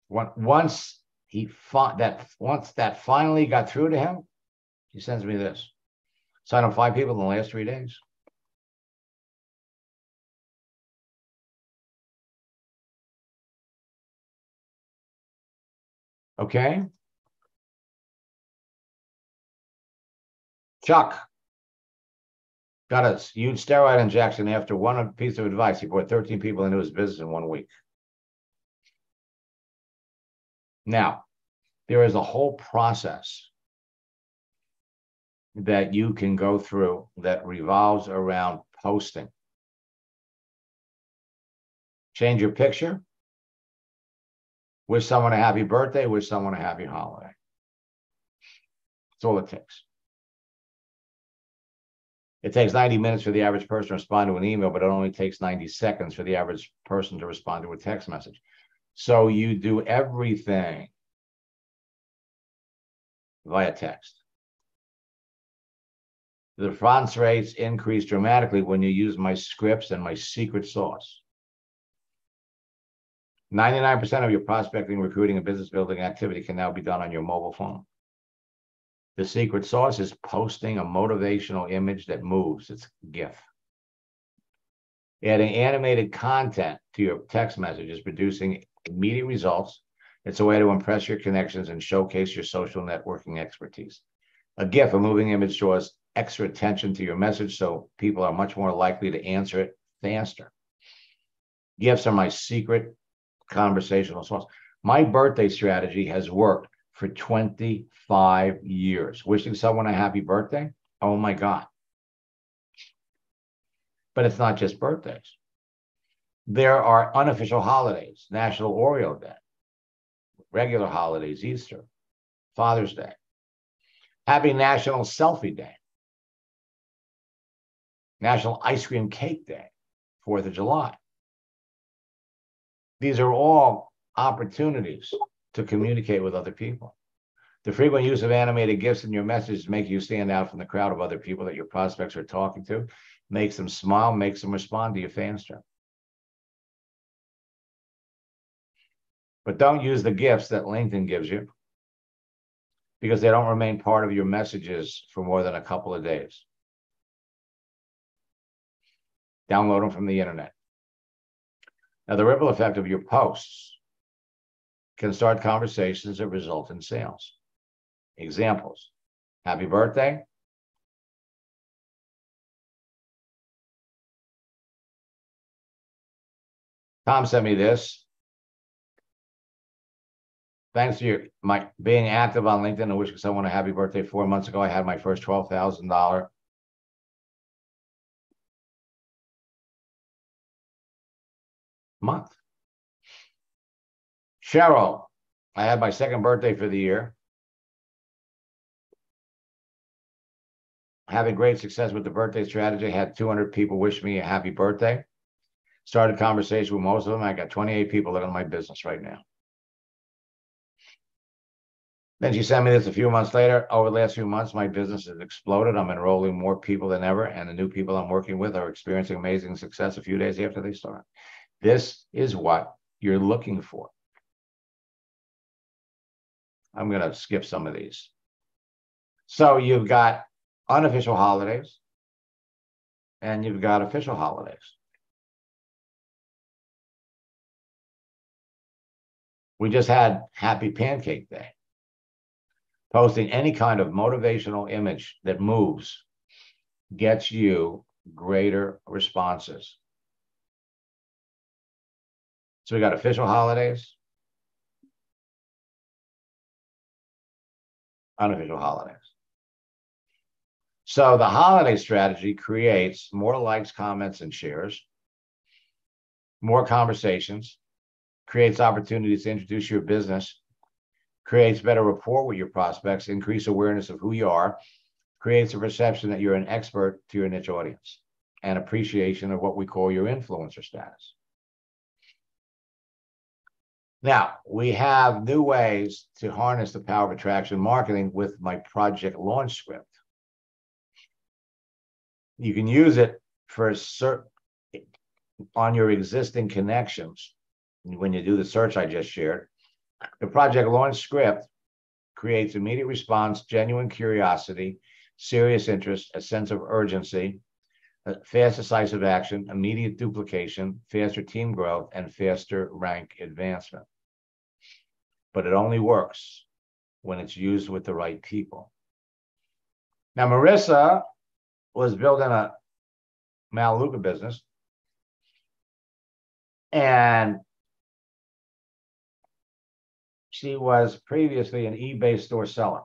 Once that finally got through to him, he sends me this. Signed up 5 people in the last 3 days. Okay. Chuck got a huge steroid injection after one piece of advice. He brought 13 people into his business in 1 week. Now, there is a whole process that you can go through that revolves around posting. Change your picture. Wish someone a happy birthday, wish someone a happy holiday. That's all it takes. It takes 90 minutes for the average person to respond to an email, but it only takes 90 seconds for the average person to respond to a text message. So you do everything via text. The response rates increase dramatically when you use my scripts and my secret sauce. 99% of your prospecting, recruiting, and business building activity can now be done on your mobile phone. The secret sauce is posting a motivational image that moves. It's GIF. Adding animated content to your text messages, producing immediate results. It's a way to impress your connections and showcase your social networking expertise. A GIF, a moving image, draws extra attention to your message, so people are much more likely to answer it faster. GIFs are my secret conversational sauce. My birthday strategy has worked for 25 years. Wishing someone a happy birthday? Oh my God. But it's not just birthdays. There are unofficial holidays, National Oreo Day, regular holidays, Easter, Father's Day. Happy National Selfie Day, National Ice Cream Cake Day, 4th of July. These are all opportunities to communicate with other people. The frequent use of animated GIFs in your messages make you stand out from the crowd of other people that your prospects are talking to, makes them smile, makes them respond to you faster. But don't use the GIFs that LinkedIn gives you, because they don't remain part of your messages for more than a couple of days. Download them from the internet. Now, the ripple effect of your posts can start conversations that result in sales. Examples: happy birthday. Tom sent me this. Thanks to my being active on LinkedIn and wishing someone a happy birthday 4 months ago, I had my first $12,000 month. Cheryl, I had my second birthday for the year. Having great success with the birthday strategy. I had 200 people wish me a happy birthday. Started conversation with most of them. I got 28 people that are in my business right now. Then she sent me this a few months later. Over the last few months, my business has exploded. I'm enrolling more people than ever, and the new people I'm working with are experiencing amazing success a few days after they start. This is what you're looking for. I'm going to skip some of these. So you've got unofficial holidays, and you've got official holidays. We just had Happy Pancake Day. Posting any kind of motivational image that moves gets you greater responses. So we got official holidays, unofficial holidays. So the holiday strategy creates more likes, comments, and shares, more conversations, creates opportunities to introduce your business, creates better rapport with your prospects, increase awareness of who you are, creates a perception that you're an expert to your niche audience, and appreciation of what we call your influencer status. Now, we have new ways to harness the power of attraction marketing with my project launch script. You can use it for on your existing connections. When you do the search I just shared, the project launch script creates immediate response, genuine curiosity, serious interest, a sense of urgency, fast, decisive action, immediate duplication, faster team growth, and faster rank advancement. But it only works when it's used with the right people. Now, Marissa was building a Melaleuca business, and she was previously an eBay store seller.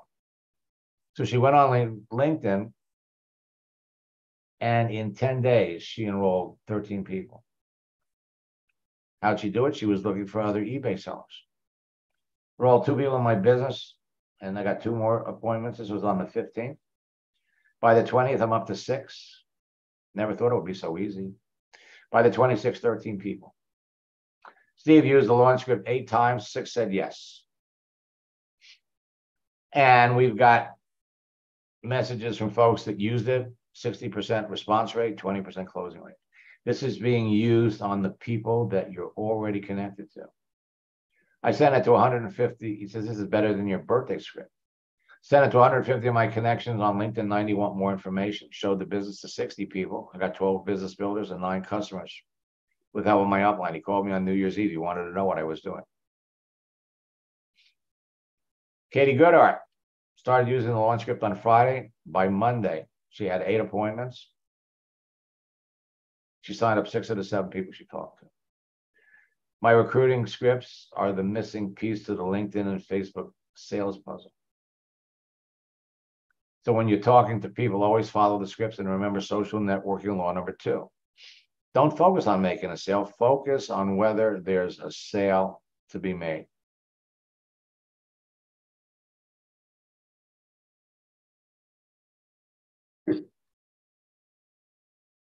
So she went on LinkedIn, and in 10 days, she enrolled 13 people. How'd she do it? She was looking for other eBay sellers. Enrolled 2 people in my business, and I got 2 more appointments. This was on the 15th. By the 20th, I'm up to 6. Never thought it would be so easy. By the 26th, 13 people. Steve used the launch script 8 times, 6 said yes. And we've got messages from folks that used it, 60% response rate, 20% closing rate. This is being used on the people that you're already connected to. I sent it to 150. He says, this is better than your birthday script. Sent it to 150 of my connections on LinkedIn. 90 want more information. Showed the business to 60 people. I got 12 business builders and 9 customers with help of my upline. He called me on New Year's Eve. He wanted to know what I was doing. Katie Goodart Started using the launch script on Friday. By Monday, she had 8 appointments. She signed up 6 of the 7 people she talked to. My recruiting scripts are the missing piece to the LinkedIn and Facebook sales puzzle. So when you're talking to people, always follow the scripts and remember social networking law number 2. Don't focus on making a sale. Focus on whether there's a sale to be made.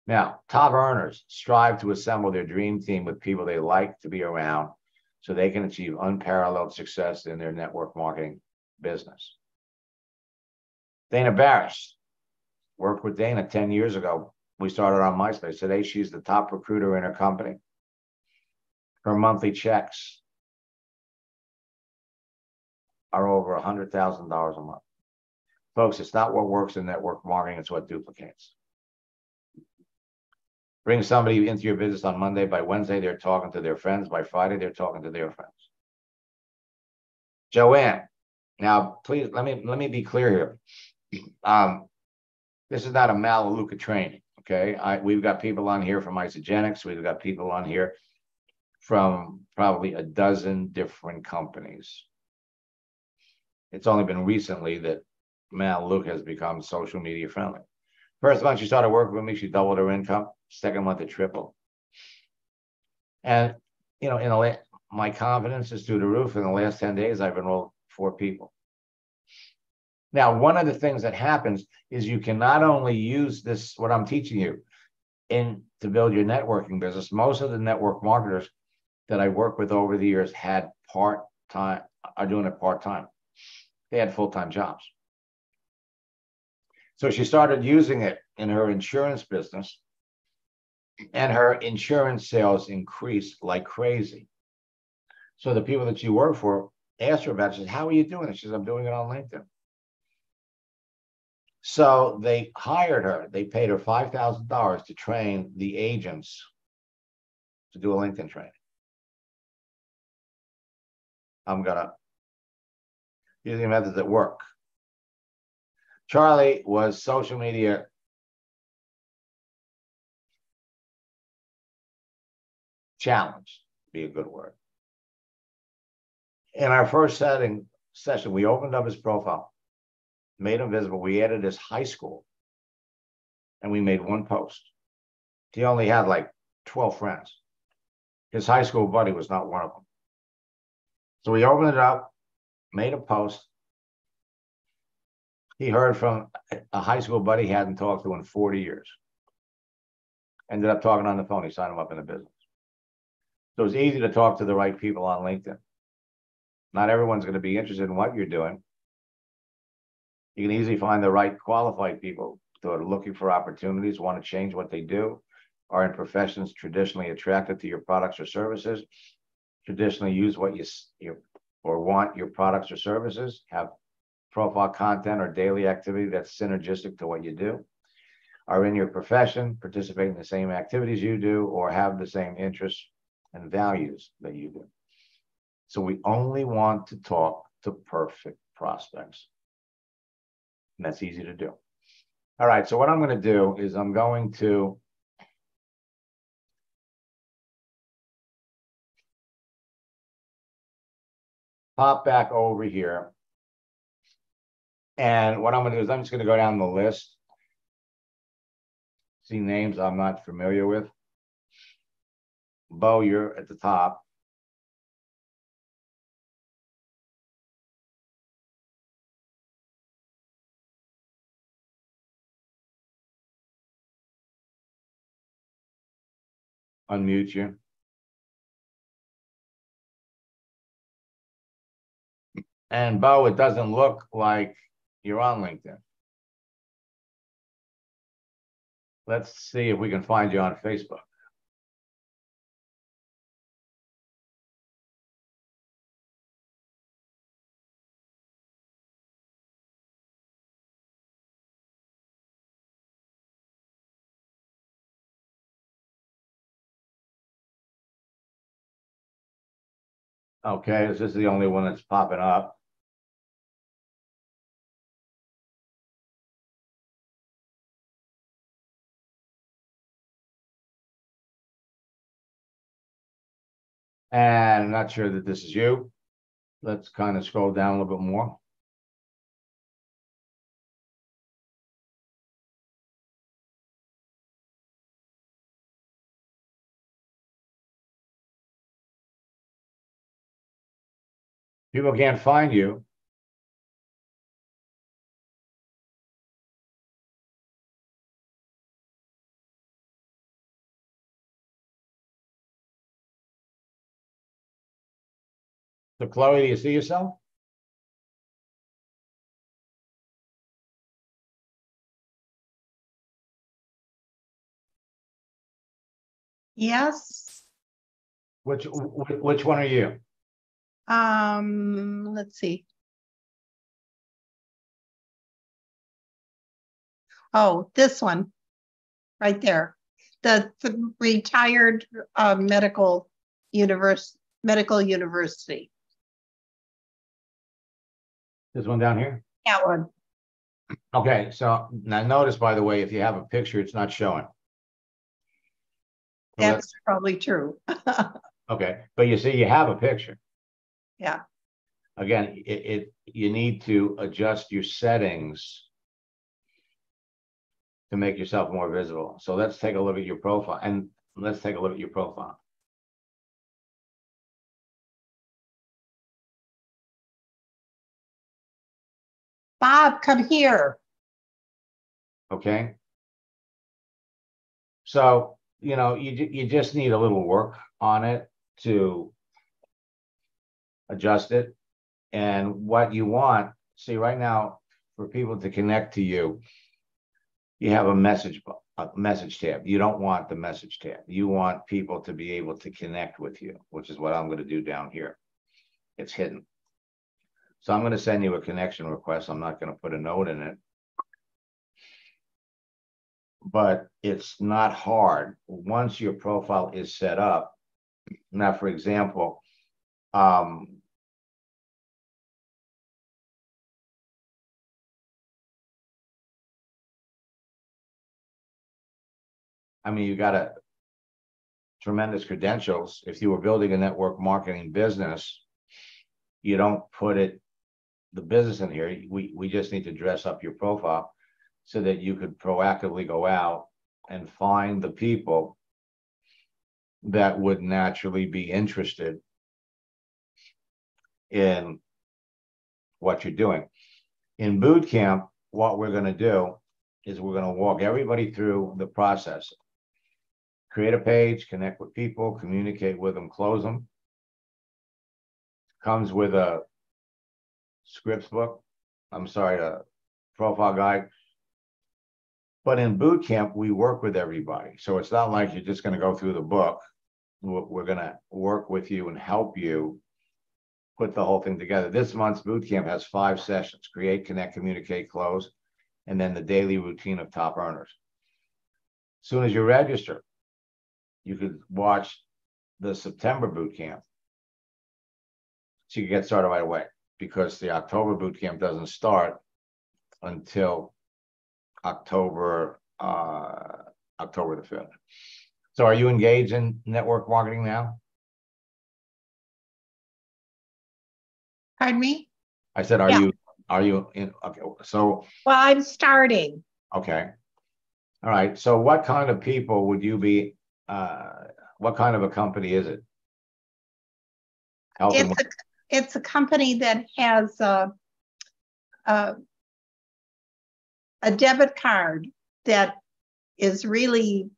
Now, top earners strive to assemble their dream team with people they like to be around so they can achieve unparalleled success in their network marketing business. Dana Barris worked with Dana 10 years ago. We started on MySpace. Today, she's the top recruiter in her company. Her monthly checks are over $100,000 a month. Folks, it's not what works in network marketing, it's what duplicates. Bring somebody into your business on Monday. By Wednesday, they're talking to their friends. By Friday, they're talking to their friends. Joanne, now please let me be clear here. This is not a Malaluka training, okay? We've got people on here from Isagenix. We've got people on here from probably a dozen different companies. It's only been recently that Malaluka has become social media friendly. First month she started working with me, she doubled her income. Second month, it tripled. And, you know, my confidence is through the roof. In the last 10 days, I've enrolled 4 people. Now, one of the things that happens is you can not only use this, what I'm teaching you, to build your networking business. Most of the network marketers that I work with over the years had part-time, are doing it part-time. They had full-time jobs. So she started using it in her insurance business, and her insurance sales increased like crazy. So the people that she worked for asked her about it. She said, how are you doing it? She said, I'm doing it on LinkedIn. So they hired her. They paid her $5,000 to train the agents to do a LinkedIn training. I'm going to use the methods that work. Charlie was social media challenged, be a good word. In our first session, we opened up his profile, made him visible. We added his high school, and we made 1 post. He only had like 12 friends. His high school buddy was not one of them. So we opened it up, made a post. He heard from a high school buddy he hadn't talked to in 40 years. Ended up talking on the phone. He signed him up in the business. So it's easy to talk to the right people on LinkedIn. Not everyone's going to be interested in what you're doing. You can easily find the right qualified people that are looking for opportunities, want to change what they do, are in professions traditionally attracted to your products or services, traditionally use what you or want your products or services, have profile content or daily activity that's synergistic to what you do, are in your profession, participate in the same activities you do, or have the same interests and values that you do. So we only want to talk to perfect prospects. And that's easy to do. All right, so what I'm going to do is I'm going to pop back over here. And what I'm going to do is I'm just going to go down the list. See names I'm not familiar with. Bo, you're at the top. Unmute you. And Bo, it doesn't look like you're on LinkedIn. Let's see if we can find you on Facebook. Okay, is this the only one that's popping up? And I'm not sure that this is you. Let's kind of scroll down a little bit more. People can't find you. So, Chloe, do you see yourself? Yes. Which one are you? Let's see. Oh, this one right there. The retired medical university. This one down here? That one. Okay, so now notice, by the way, if you have a picture, it's not showing. So That's probably true. okay, but you see, you have a picture. Yeah. Again, you need to adjust your settings to make yourself more visible. So let's take a look at your profile, and let's take a look at your profile. Bob, come here. Okay. So, you just need a little work on it to adjust it. And what you want, see right now, for people to connect to you, you have a message tab. You don't want the message tab. You want people to be able to connect with you, which is what I'm going to do down here. It's hidden. So I'm going to send you a connection request. I'm not going to put a note in it. But it's not hard once your profile is set up. Now, for example, I mean, you got tremendous credentials. If you were building a network marketing business, you don't put the business in here. We just need to dress up your profile so that you could proactively go out and find the people that would naturally be interested in what you're doing. In boot camp, what we're going to do is we're going to walk everybody through the process. Create a page, connect with people, communicate with them, close them. Comes with a scripts book. I'm sorry, a profile guide. But in boot camp, we work with everybody. So it's not like you're just going to go through the book. We're going to work with you and help you put the whole thing together. This month's boot camp has 5 sessions: create, connect, communicate, close, and then the daily routine of top earners. As soon as you register, you could watch the September boot camp. So you can get started right away, because the October boot camp doesn't start until October the 5th. So are you engaged in network marketing now? Pardon me? I said, are you in? Okay, so. Well, I'm starting. Okay. All right. So what kind of people would you be, what kind of a company is it? It's a company that has a debit card that is really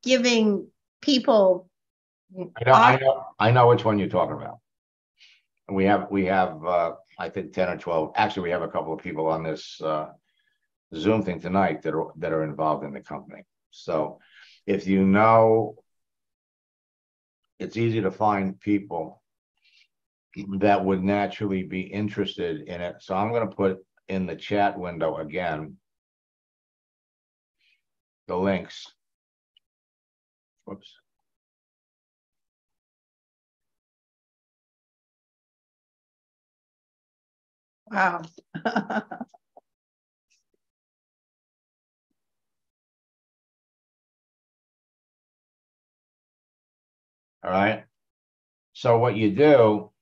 giving people. I know which one you're talking about. We have I think 10 or 12. Actually, we have a couple of people on this Zoom thing tonight that are involved in the company. So if you know, it's easy to find people that would naturally be interested in it. So I'm going to put in the chat window again the links. Whoops. Wow. All right. So what you do,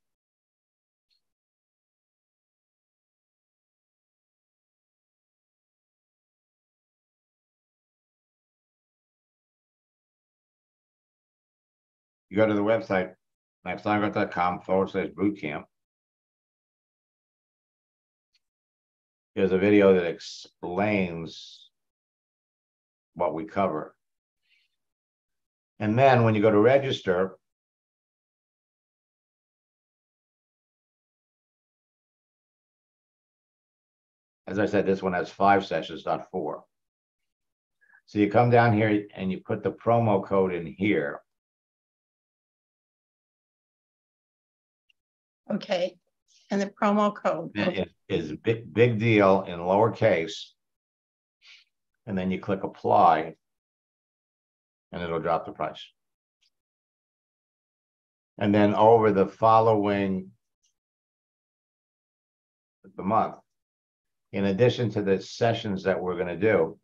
you go to the website, maxsteingarth.com/bootcamp. There's a video that explains what we cover. And then when you go to register, as I said, this one has 5 sessions, not 4. So you come down here and you put the promo code in here. Okay. And the promo code. It is big deal in lowercase. And then you click apply and it'll drop the price. And then over the following the month, in addition to the sessions that we're going to do,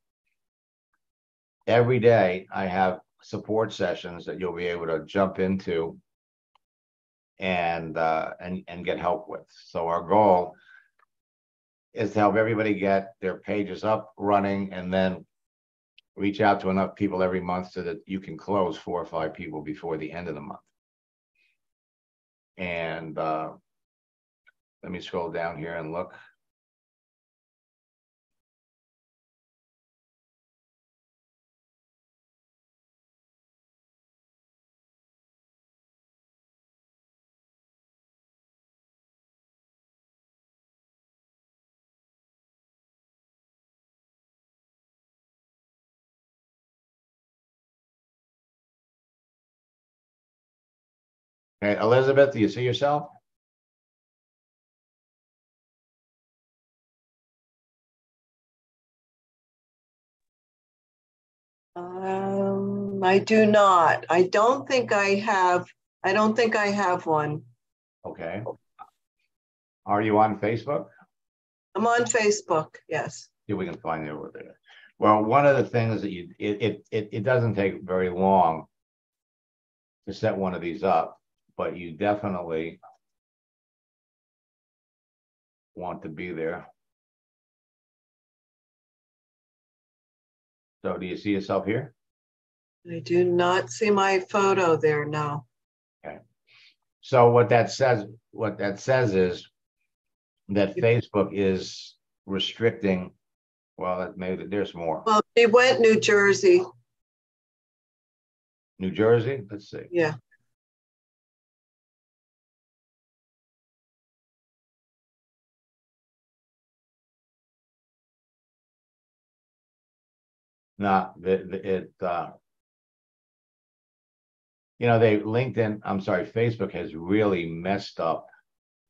every day I have support sessions that you'll be able to jump into and get help with. So our goal is to help everybody get their pages up, running, and then reach out to enough people every month so that you can close 4 or 5 people before the end of the month. And let me scroll down here and look. Okay, Elizabeth, do you see yourself? I do not. I don't think I have one. Okay. Are you on Facebook? I'm on Facebook, yes. See if we can find you over there. Well, one of the things that it doesn't take very long to set one of these up, but you definitely want to be there. So do you see yourself here? I do not see my photo there now. Okay. So what that says is that Facebook is restricting, well, maybe there's more. Well, she went New Jersey. New Jersey, let's see. Yeah. No, Facebook has really messed up.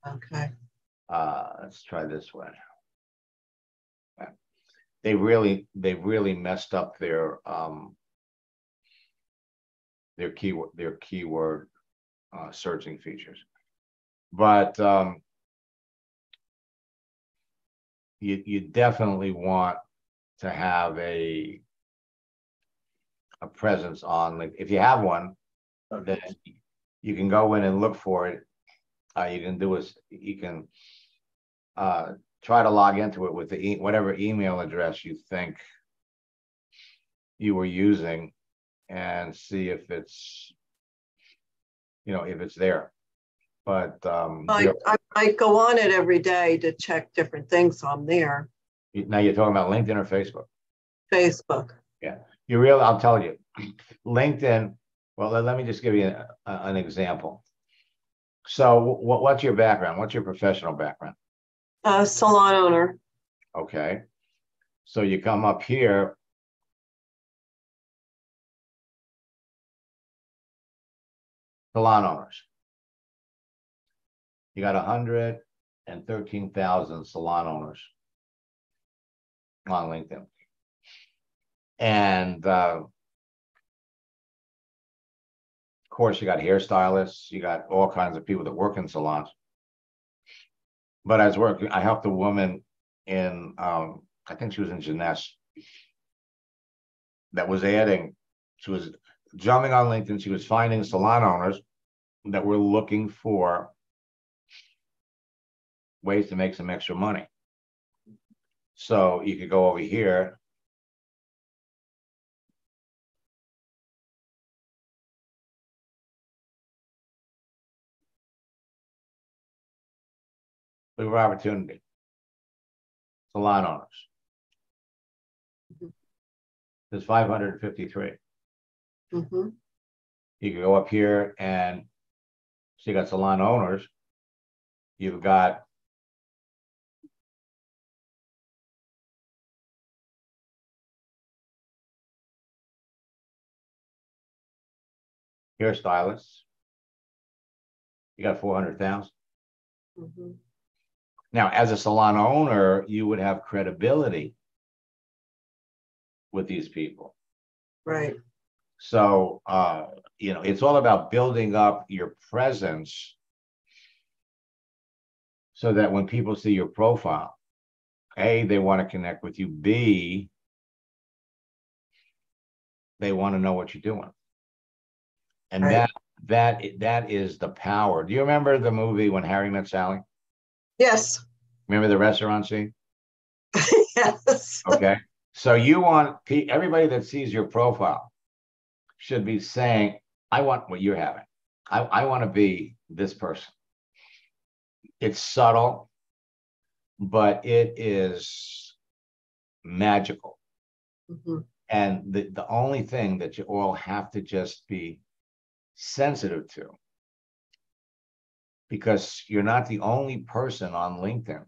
Okay. Let's try this one. They really messed up their keyword searching features. But you definitely want to have a presence on, like, if you have one, then you can go in and look for it. You can do is you can try to log into it with the whatever email address you think you were using, and see if it's if it's there. But I might go on it every day to check different things on there. Now you're talking about LinkedIn or Facebook? Facebook. Yeah, I'll tell you, LinkedIn. Well, let me just give you an example. So what's your background? What's your professional background? Salon owner. Okay. So you come up here. Salon owners. You got 113,000 salon owners on LinkedIn. And of course, you got hairstylists, you got all kinds of people that work in salons. But I helped a woman in, I think she was in Jeunesse, that was she was jumping on LinkedIn, she was finding salon owners that we're looking for ways to make some extra money. So you could go over here. Look for opportunity. Salon owners. There's 553. Mm-hmm. You can go up here and so you got salon owners. You've got hairstylists. You got 400,000. Mm-hmm. Now, as a salon owner, you would have credibility with these people. Right. So, it's all about building up your presence so that when people see your profile, A, they want to connect with you. B, they want to know what you're doing. And right. that is the power. Do you remember the movie When Harry Met Sally? Yes. Remember the restaurant scene? Yes. Okay. So you want everybody that sees your profile should be saying, I want what you're having. I want to be this person. It's subtle, but it is magical. Mm-hmm. And the only thing that you all have to just be sensitive to, because you're not the only person on LinkedIn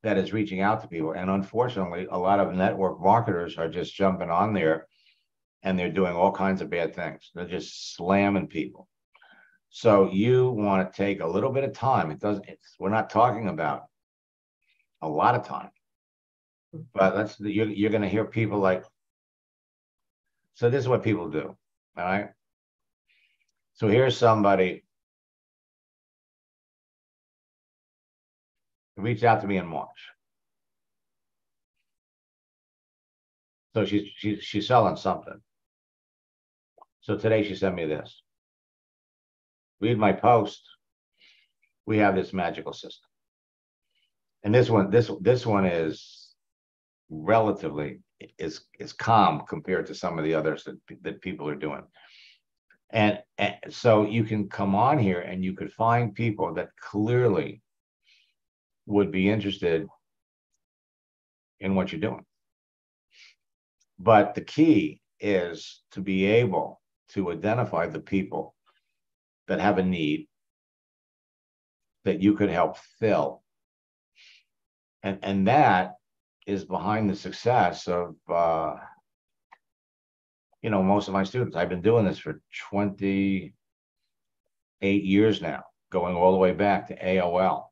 that is reaching out to people. And unfortunately, a lot of network marketers are just jumping on there and they're doing all kinds of bad things. They're just slamming people. So you want to take a little bit of time. We're not talking about a lot of time, but you're going to hear people like, so this is what people do. All right. So here's somebody who reached out to me in March. So she's selling something. So today she sent me this. Read my post. We have this magical system. And this one is relatively is calm compared to some of the others that people are doing. And so you can come on here and you could find people that clearly would be interested in what you're doing. But the key is to be able to identify the people that have a need that you could help fill. And that is behind the success of, most of my students. I've been doing this for 28 years now, going all the way back to AOL.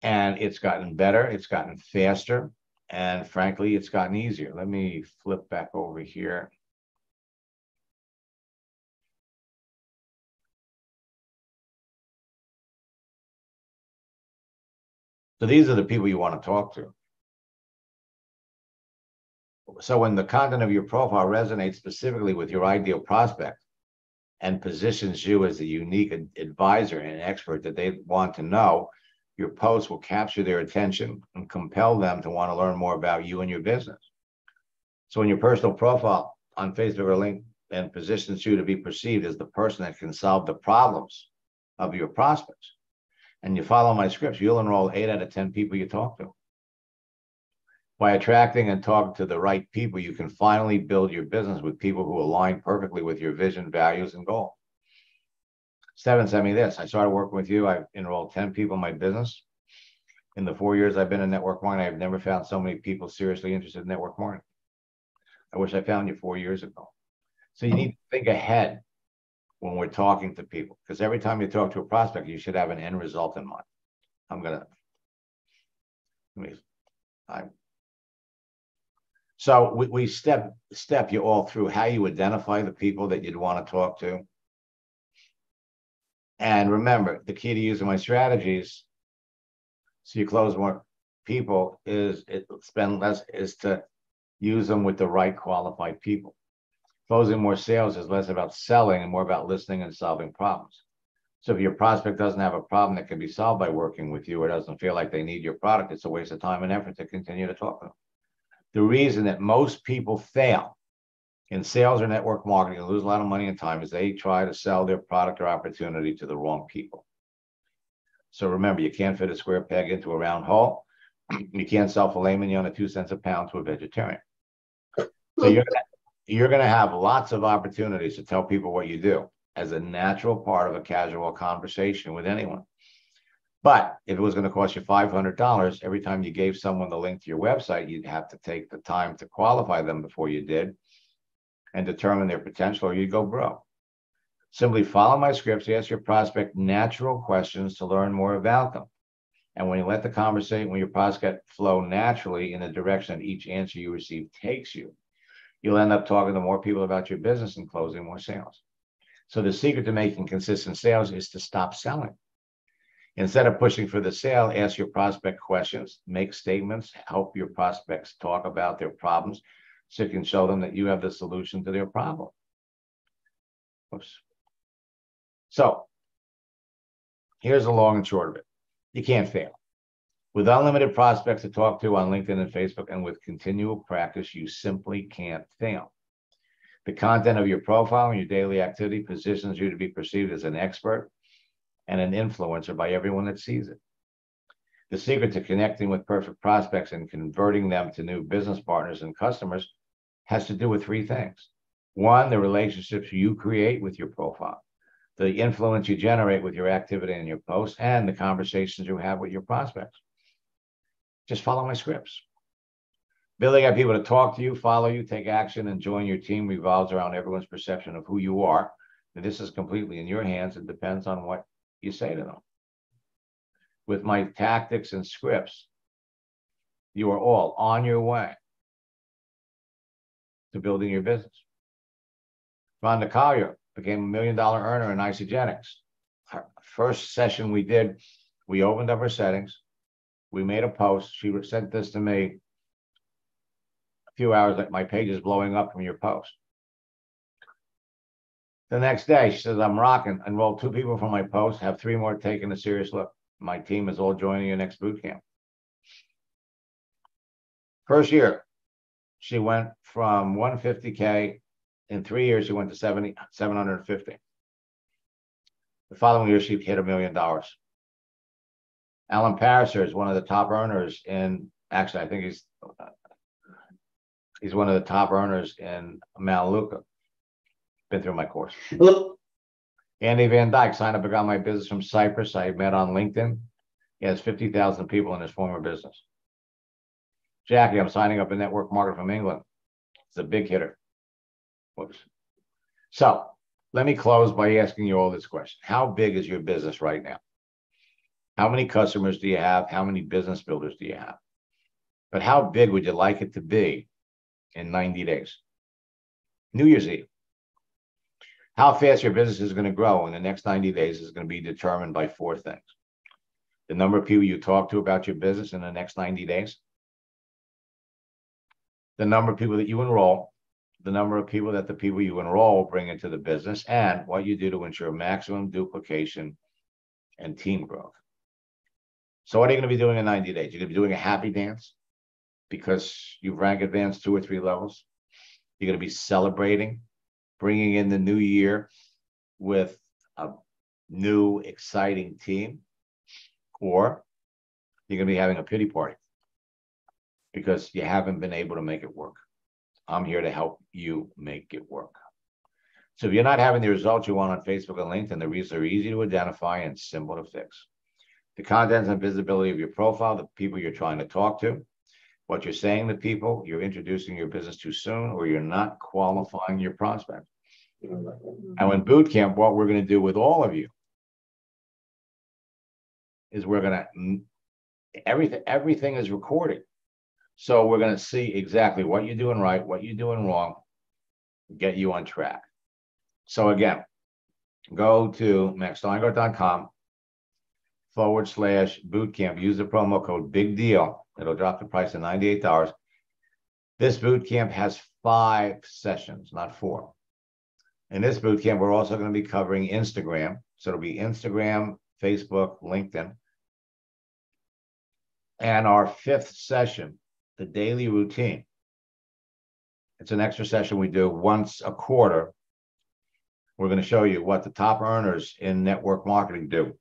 And it's gotten better, it's gotten faster, and frankly, it's gotten easier. Let me flip back over here. So these are the people you want to talk to. So when the content of your profile resonates specifically with your ideal prospect and positions you as a unique advisor and expert that they want to know, your post will capture their attention and compel them to want to learn more about you and your business. So when your personal profile on Facebook or LinkedIn positions you to be perceived as the person that can solve the problems of your prospects, and you follow my scripts, you'll enroll 8 out of 10 people you talk to. By attracting and talking to the right people, you can finally build your business with people who align perfectly with your vision, values, and goals. Steven sent me this. I started working with you. I've enrolled 10 people in my business. In the 4 years I've been in network marketing, I've never found so many people seriously interested in network marketing. I wish I found you 4 years ago. So you need to think ahead when we're talking to people, because every time you talk to a prospect, you should have an end result in mind. So we step you all through how you identify the people that you'd want to talk to. And remember, the key to using my strategies so you close more people is to use them with the right qualified people. Closing more sales is less about selling and more about listening and solving problems. So if your prospect doesn't have a problem that can be solved by working with you or doesn't feel like they need your product, it's a waste of time and effort to continue to talk to them. The reason that most people fail in sales or network marketing and lose a lot of money and time is they try to sell their product or opportunity to the wrong people. So remember, you can't fit a square peg into a round hole. You can't sell filet mignon at 2 cents a pound to a vegetarian. So you're going to have lots of opportunities to tell people what you do as a natural part of a casual conversation with anyone. But if it was going to cost you $500 every time you gave someone the link to your website, you'd have to take the time to qualify them before you did and determine their potential, or you'd go broke. Simply follow my scripts, ask your prospect natural questions to learn more about them. And when you let the conversation, when your prospect flow naturally in the direction that each answer you receive takes you, you'll end up talking to more people about your business and closing more sales. So the secret to making consistent sales is to stop selling. Instead of pushing for the sale, ask your prospect questions, make statements, help your prospects talk about their problems so you can show them that you have the solution to their problem. Oops. So here's the long and short of it. You can't fail. With unlimited prospects to talk to on LinkedIn and Facebook, and with continual practice, you simply can't fail. The content of your profile and your daily activity positions you to be perceived as an expert and an influencer by everyone that sees it. The secret to connecting with perfect prospects and converting them to new business partners and customers has to do with 3 things. 1, the relationships you create with your profile, the influence you generate with your activity and your posts, and the conversations you have with your prospects. Just follow my scripts. Building up people to talk to you, follow you, take action, and join your team revolves around everyone's perception of who you are. And this is completely in your hands. It depends on what you say to them. With my tactics and scripts, you are all on your way to building your business. Rhonda Collier became $1 million earner in Isogenics. Her first session we did, we opened up her settings. We made a post. She sent this to me a few hours later. My page is blowing up from your post. The next day, she says, I'm rocking. Enrolled 2 people from my post, have 3 more taking a serious look. My team is all joining your next boot camp. First year, she went from 150K. In 3 years, she went to 750. The following year, she hit $1 million. Alan Pariser is one of the top earners in, actually, I think he's one of the top earners in Melaleuca. Been through my course. Hello. Andy Van Dyke signed up and got my business from Cyprus. I met on LinkedIn. He has 50,000 people in his former business. Jackie, I'm signing up a network marketer from England. It's a big hitter. Whoops. So let me close by asking you all this question. How big is your business right now? How many customers do you have? How many business builders do you have? But how big would you like it to be in 90 days? New Year's Eve. How fast your business is going to grow in the next 90 days is going to be determined by 4 things. The number of people you talk to about your business in the next 90 days, the number of people that you enroll, the number of people that the people you enroll bring into the business, and what you do to ensure maximum duplication and team growth. So what are you going to be doing in 90 days? You're going to be doing a happy dance because you've rank advanced 2 or 3 levels. You're going to be celebrating, bringing in the new year with a new, exciting team. Or you're going to be having a pity party because you haven't been able to make it work. I'm here to help you make it work. So if you're not having the results you want on Facebook and LinkedIn, the reasons are easy to identify and simple to fix. The contents and visibility of your profile, the people you're trying to talk to, what you're saying to people, you're introducing your business too soon, or you're not qualifying your prospect. And in boot camp, what we're going to do with all of you is we're going to, everything is recorded. So we're going to see exactly what you're doing right, what you're doing wrong, get you on track. So again, go to maxsteingart.com/bootcamp. Use the promo code Big Deal. It'll drop the price to $98. This boot camp has 5 sessions, not 4. In this boot camp, we're also going to be covering Instagram. So it'll be Instagram, Facebook, LinkedIn. And our 5th session, the daily routine. It's an extra session we do once a quarter. We're going to show you what the top earners in network marketing do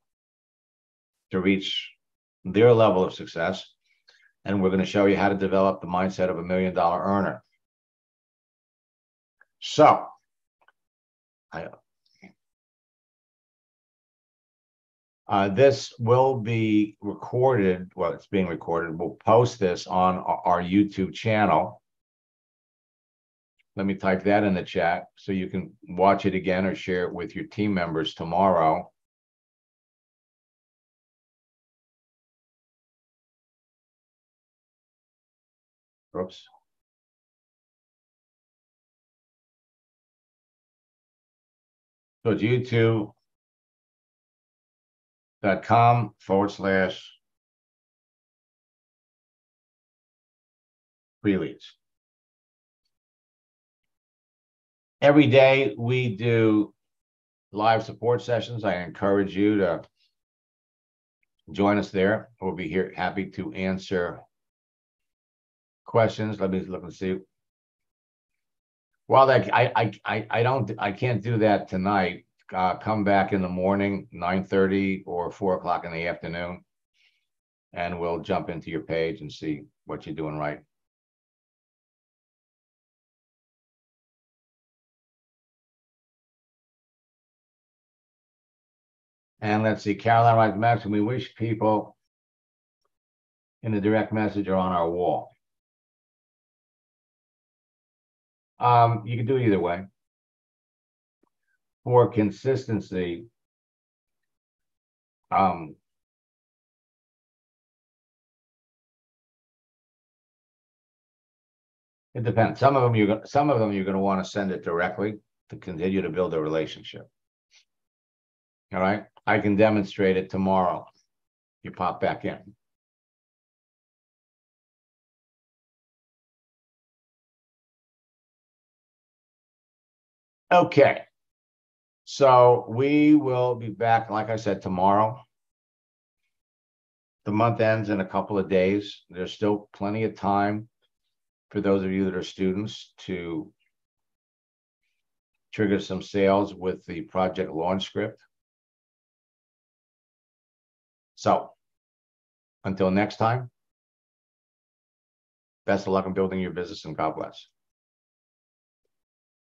to reach their level of success. And we're going to show you how to develop the mindset of $1 million earner. So, this will be recorded. Well, it's being recorded. We'll post this on our YouTube channel. Let me type that in the chat so you can watch it again or share it with your team members tomorrow. Oops. So it's youtube.com/free leads. Every day we do live support sessions. I encourage you to join us there. We'll be here happy to answer questions. Let me look and see. Well, I can't do that tonight. Come back in the morning, 9:30 or 4 o'clock in the afternoon, and we'll jump into your page and see what you're doing right. And let's see, Caroline writes, Max, we wish people in the direct message or on our wall. You can do it either way. For consistency, it depends. Some of them you're going to want to send it directly to continue to build a relationship. All right, I can demonstrate it tomorrow. You pop back in. Okay, so we will be back, like I said, tomorrow. The month ends in a couple of days. There's still plenty of time for those of you that are students to trigger some sales with the project launch script. So until next time, best of luck in building your business and God bless.